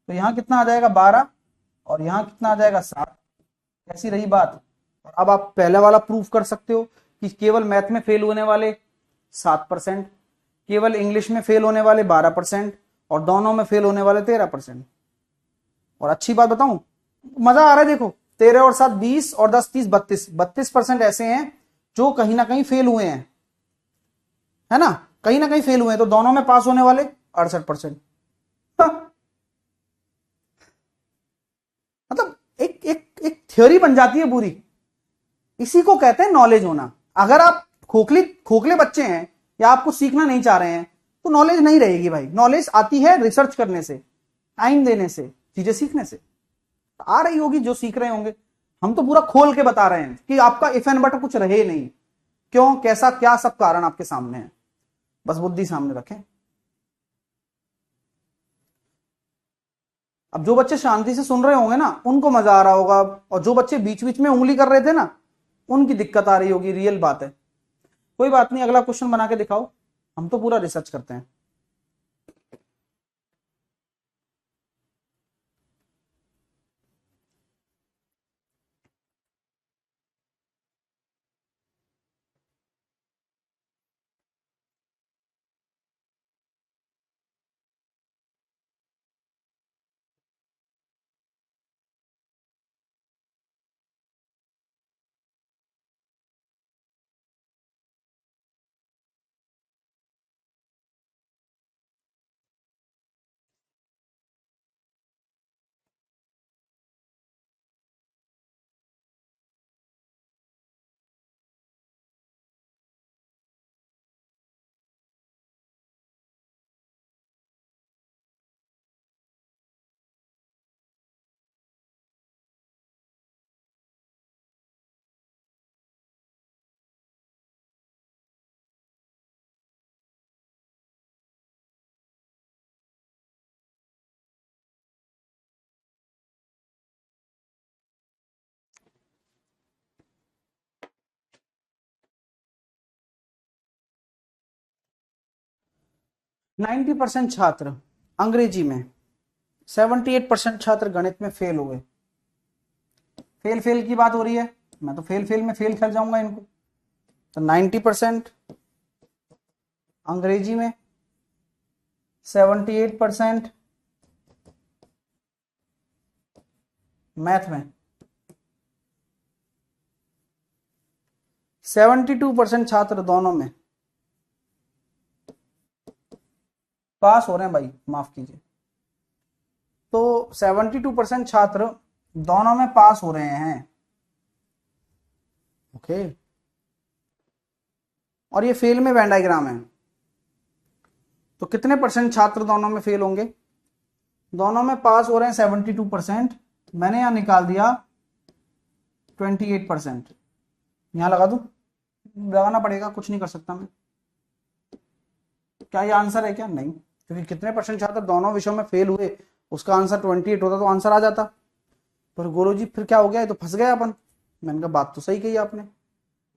[SPEAKER 1] तो यहां कितना आ जाएगा? 12, और यहां कितना आ जाएगा? 7। कैसी रही बात? और अब आप पहले वाला प्रूफ कर सकते हो कि केवल मैथ में फेल होने वाले 7%, केवल इंग्लिश में फेल होने वाले 12%, और दोनों में फेल होने वाले 13%। और अच्छी बात बताऊं, मजा आ रहा है, देखो 13 और 7 20, और 10 30 32% ऐसे हैं जो कहीं ना कहीं फेल हुए हैं, है ना, कहीं ना कहीं फेल हुए हैं, तो दोनों में पास होने वाले 68%। मतलब एक एक एक थ्योरी बन जाती है पूरी। इसी को कहते हैं नॉलेज होना। अगर आप खोखले खोखले बच्चे हैं या आपको सीखना नहीं चाह रहे हैं तो नॉलेज नहीं रहेगी भाई। नॉलेज आती है रिसर्च करने से, टाइम देने से, चीजें सीखने से। आ रही होगी जो सीख रहे होंगे। हम तो पूरा खोल के बता रहे हैं कि आपका इफ एंड बट कुछ रहे नहीं, क्यों, कैसा, क्या, सब कारण आपके सामने है, बस बुद्धि सामने रखें। अब जो बच्चे शांति से सुन रहे होंगे ना उनको मजा आ रहा होगा, और जो बच्चे बीच बीच में उंगली कर रहे थे ना उनकी दिक्कत आ रही होगी, रियल बात है। कोई बात नहीं, अगला क्वेश्चन बना के दिखाओ, हम तो पूरा रिसर्च करते हैं। नाइन्टी परसेंट छात्र अंग्रेजी में, 78% छात्र गणित में फेल हुए। फेल फेल की बात हो रही है, मैं तो फेल फेल में फेल कर जाऊंगा इनको। तो 90% अंग्रेजी में, 78% मैथ में 72% छात्र दोनों में पास हो रहे हैं भाई, माफ कीजिए। तो 72% छात्र दोनों में पास हो रहे हैं। ओके, और ये फेल में वेन डायग्राम है, तो कितने परसेंट छात्र दोनों में फेल होंगे? दोनों में पास हो रहे हैं 72%, मैंने यहां निकाल दिया 28%। यहां लगा दूं? लगाना पड़ेगा, कुछ नहीं कर सकता मैं। क्या ये आंसर है क्या? नहीं, क्योंकि कितने परसेंट छात्र दोनों विषयों में फेल हुए, उसका आंसर 28 होता तो आंसर आ जाता। पर गुरुजी फिर क्या हो गया, ये तो फंस गए अपन। मैंने कहा बात तो सही कही आपने,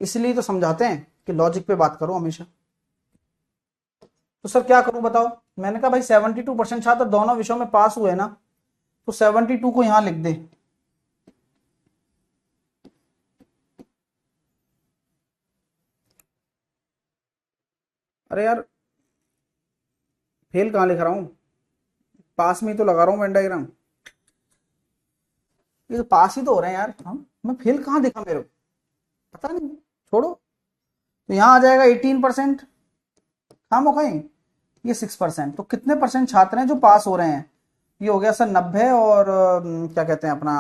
[SPEAKER 1] इसलिए तो समझाते हैं कि लॉजिक पे बात करो हमेशा। तो सर क्या करूं बताओ? मैंने कहा भाई 72% छात्र दोनों विषयों में पास हुए ना, तो 72 को यहां लिख दे। अरे यार, फेल कहां लिख रहा हूं, पास में ही तो लगा रहा हूं वेन डायग्राम। ये तो पास ही तो हो रहे हैं यार हम, मैं फेल कहां दिखा मेरे को, पता नहीं, छोड़ो। तो यहां आ जाएगा 18%, हम हो कहीं ये 6%। तो कितने परसेंट छात्र हैं जो पास हो रहे हैं? ये हो गया सर 90 और क्या कहते हैं अपना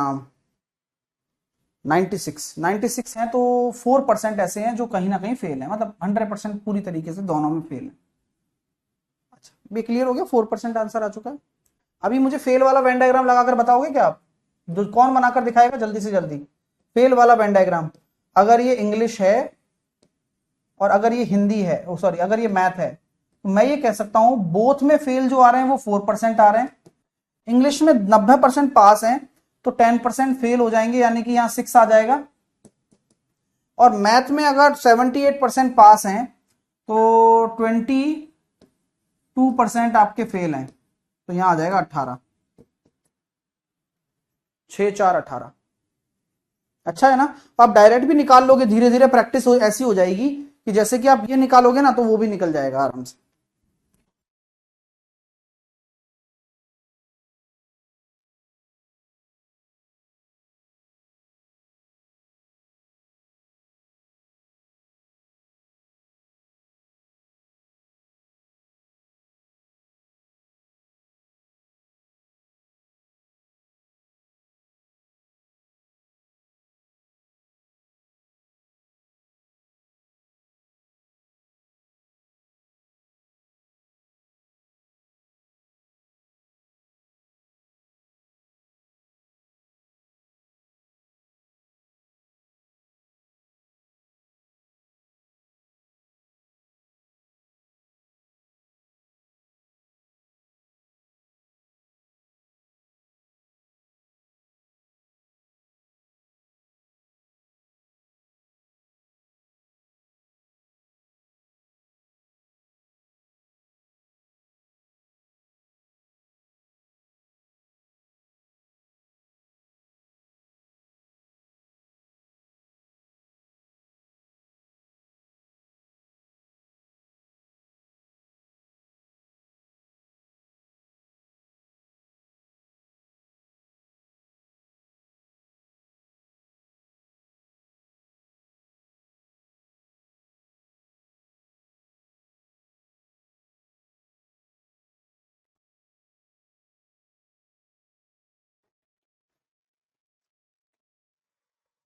[SPEAKER 1] 96 है, तो 4% ऐसे हैं जो कहीं ना कहीं फेल है, मतलब 100% पूरी तरीके से दोनों में फेल है। अच्छा, ये क्लियर हो गया, 4% आंसर आ चुका है। अभी मुझे फेल वाला वेन डायग्राम लगाकर बताओगे क्या आप? कौन बनाकर दिखाएगा जल्दी से जल्दी फेल वाला वेन डायग्राम? अगर ये इंग्लिश है और अगर ये हिंदी है, सॉरी अगर ये मैथ है, तो मैं ये कह सकता हूं बोथ में फेल जो आ रहे हैं वो 4% आ रहे हैं। इंग्लिश में 90% पास हैं, तो 10% फेल हो जाएंगे, यानी कि यहां 6 आ जाएगा। और मैथ में अगर 78% पास हैं, तो 22% आपके फेल हैं, तो यहां आ जाएगा 18। 6 4 18। अच्छा है ना? तो आप डायरेक्ट भी निकाल लोगे, धीरे धीरे प्रैक्टिस ऐसी हो जाएगी कि जैसे कि आप ये निकालोगे ना, तो वो भी निकल जाएगा आराम से।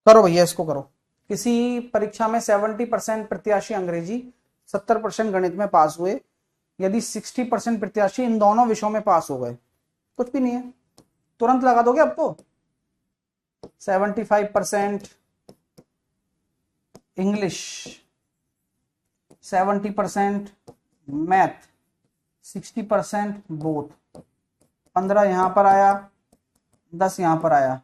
[SPEAKER 1] करो भैया, इसको करो। किसी परीक्षा में 70% प्रत्याशी अंग्रेजी, 70% गणित में पास हुए, यदि 60% प्रत्याशी इन दोनों विषयों में पास हो गए, कुछ भी नहीं है, तुरंत लगा दोगे अब तो। 75% इंग्लिश, 70% मैथ, 60% बोथ। 15 यहां पर आया, 10 यहां पर आया,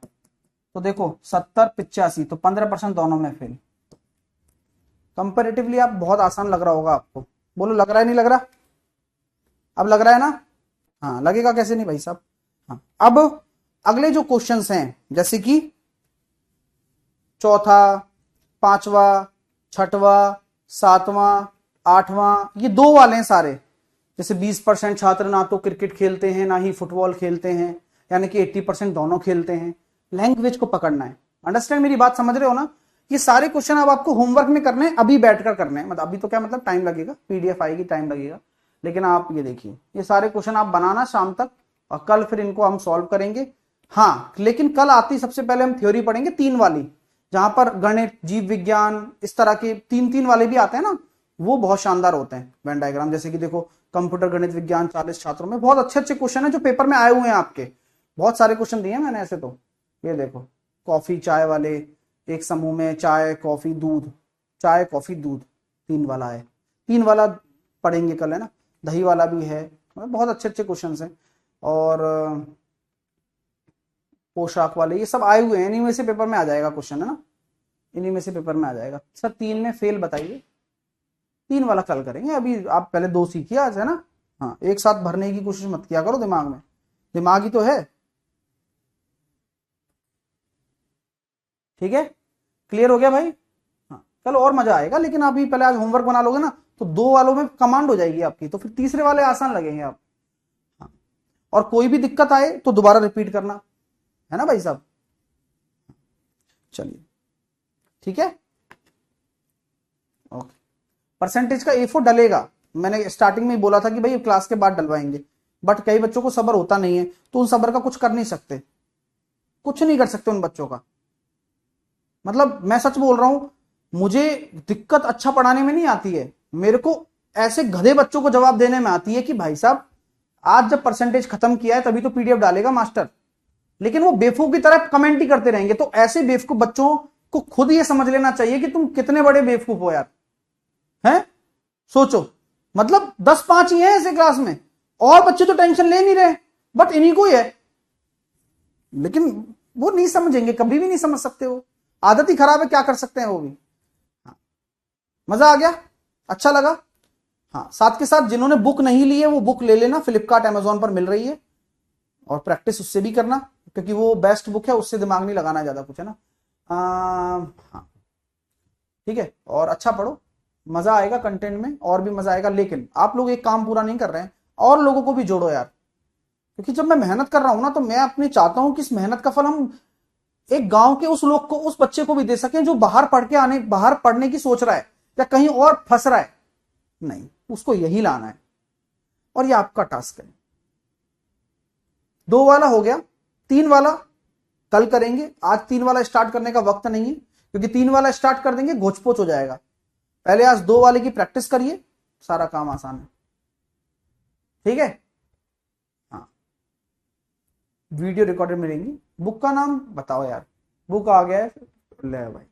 [SPEAKER 1] तो देखो 70 85, तो 15% दोनों में फेल। कंपेरेटिवली आप बहुत आसान लग रहा होगा आपको, बोलो लग रहा है नहीं लग रहा? अब लग रहा है ना? हाँ, लगेगा कैसे नहीं भाई साहब। हाँ, अब अगले जो क्वेश्चंस हैं, जैसे कि चौथा, पांचवा, छठवा, सातवां, आठवां, ये 2 वाले हैं सारे। जैसे 20% छात्र ना तो क्रिकेट खेलते हैं ना ही फुटबॉल खेलते हैं, यानी कि 80% दोनों खेलते हैं। लैंग्वेज को पकड़ना है। अंडरस्टैंड, मेरी बात समझ रहे हो ना? ये सारे क्वेश्चन अब आपको होमवर्क में करने हैं, अभी बैठकर करने हैं। मतलब अभी तो क्या मतलब टाइम लगेगा, पीडीएफ आएगी टाइम लगेगा, लेकिन आप ये देखिए ये सारे क्वेश्चन आप बनाना शाम तक, और कल फिर इनको हम सॉल्व करेंगे। हाँ, लेकिन कल आती सबसे पहले हम थ्योरी पढ़ेंगे 3 वाली, जहां पर गणित, जीव विज्ञान, इस तरह के 3-3 वाले भी आते हैं ना, वो बहुत शानदार होते हैं। वेन डायग्राम जैसे कि देखो, कंप्यूटर गणित विज्ञान 40 छात्रों में बहुत अच्छे अच्छे क्वेश्चन है जो पेपर में आए हुए हैं आपके। बहुत सारे क्वेश्चन दिए हैं मैंने ऐसे तो। ये देखो, कॉफी चाय वाले, एक समूह में चाय कॉफी दूध, चाय कॉफी दूध 3 वाला है, 3 वाला पढ़ेंगे कल, है ना। दही वाला भी है, बहुत अच्छे अच्छे क्वेश्चन हैं। और पोशाक वाले, ये सब आए हुए हैं, इन्हीं में से पेपर में आ जाएगा क्वेश्चन, है ना, इन्हीं में से पेपर में आ जाएगा। सर 3 में फेल बताइए, 3 वाला कल करेंगे, अभी आप पहले 2 सीखिए आज, है ना। हाँ, एक साथ भरने की कोशिश मत किया करो दिमाग में, दिमाग ही तो है। ठीक है, क्लियर हो गया भाई? हाँ, कल और मजा आएगा, लेकिन अभी पहले आज होमवर्क बना लोगे ना तो 2 वालों में कमांड हो जाएगी आपकी, तो फिर तीसरे वाले आसान लगेंगे आप। हाँ, और कोई भी दिक्कत आए तो दोबारा रिपीट करना, है ना भाई साहब। चलिए ठीक है, ओके। परसेंटेज का A4 डलेगा, मैंने स्टार्टिंग में ही बोला था कि भाई क्लास के बाद डलवाएंगे, बट कई बच्चों को सब्र होता नहीं है, तो उन सब्र का कुछ कर नहीं सकते, कुछ नहीं कर सकते उन बच्चों का। मतलब मैं सच बोल रहा हूं, मुझे दिक्कत अच्छा पढ़ाने में नहीं आती है, मेरे को ऐसे गधे बच्चों को जवाब देने में आती है कि भाई साहब आज जब परसेंटेज खत्म किया है तभी तो पीडीएफ डालेगा मास्टर, लेकिन वो बेवकूफ की तरह कमेंट ही करते रहेंगे। तो ऐसे बेवकूफ बच्चों को खुद ये समझ लेना चाहिए कि तुम कितने बड़े बेवकूफ हो यार, हैं? सोचो, मतलब 10-5 ही है ऐसे क्लास में, और बच्चे तो टेंशन ले नहीं रहे, बट इन्हीं को ही है। लेकिन वो नहीं समझेंगे, कभी भी नहीं समझ सकते, वो आदत ही खराब है, क्या कर सकते हैं वो भी। हाँ, मजा आ गया, अच्छा लगा। हाँ, साथ के साथ जिन्होंने बुक नहीं ली है वो बुक ले लेना, फ्लिपकार्ट अमेजोन पर मिल रही है, और प्रैक्टिस उससे भी करना, क्योंकि वो बेस्ट बुक है, उससे दिमाग नहीं लगाना ज्यादा कुछ, है ना। हाँ ठीक है, और अच्छा पढ़ो, मजा आएगा कंटेंट में, और भी मजा आएगा। लेकिन आप लोग एक काम पूरा नहीं कर रहे हैं, और लोगों को भी जोड़ो यार, क्योंकि जब मैं मेहनत कर रहा हूं ना तो मैं अपने चाहता हूं कि इस मेहनत का फल हम एक गांव के उस लोग को, उस बच्चे को भी दे सकें जो बाहर पढ़ के आने, बाहर पढ़ने की सोच रहा है या कहीं और फंस रहा है, नहीं, उसको यही लाना है, और ये आपका टास्क है। 2 वाला हो गया, 3 वाला कल करेंगे, आज 3 वाला स्टार्ट करने का वक्त नहीं है, क्योंकि 3 वाला स्टार्ट कर देंगे घोचपोच हो जाएगा। पहले आज 2 वाले की प्रैक्टिस करिए, सारा काम आसान है। ठीक है, हाँ, वीडियो रिकॉर्डेड मिलेंगी। बुक का नाम बताओ यार, बुक आ गया है ले भाई।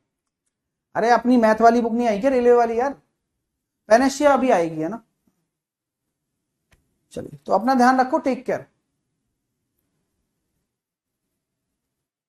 [SPEAKER 1] अरे अपनी मैथ वाली बुक नहीं आई क्या, रेलवे वाली यार, पेनेशिया अभी आएगी, है ना। चलिए, तो अपना ध्यान रखो, टेक केयर।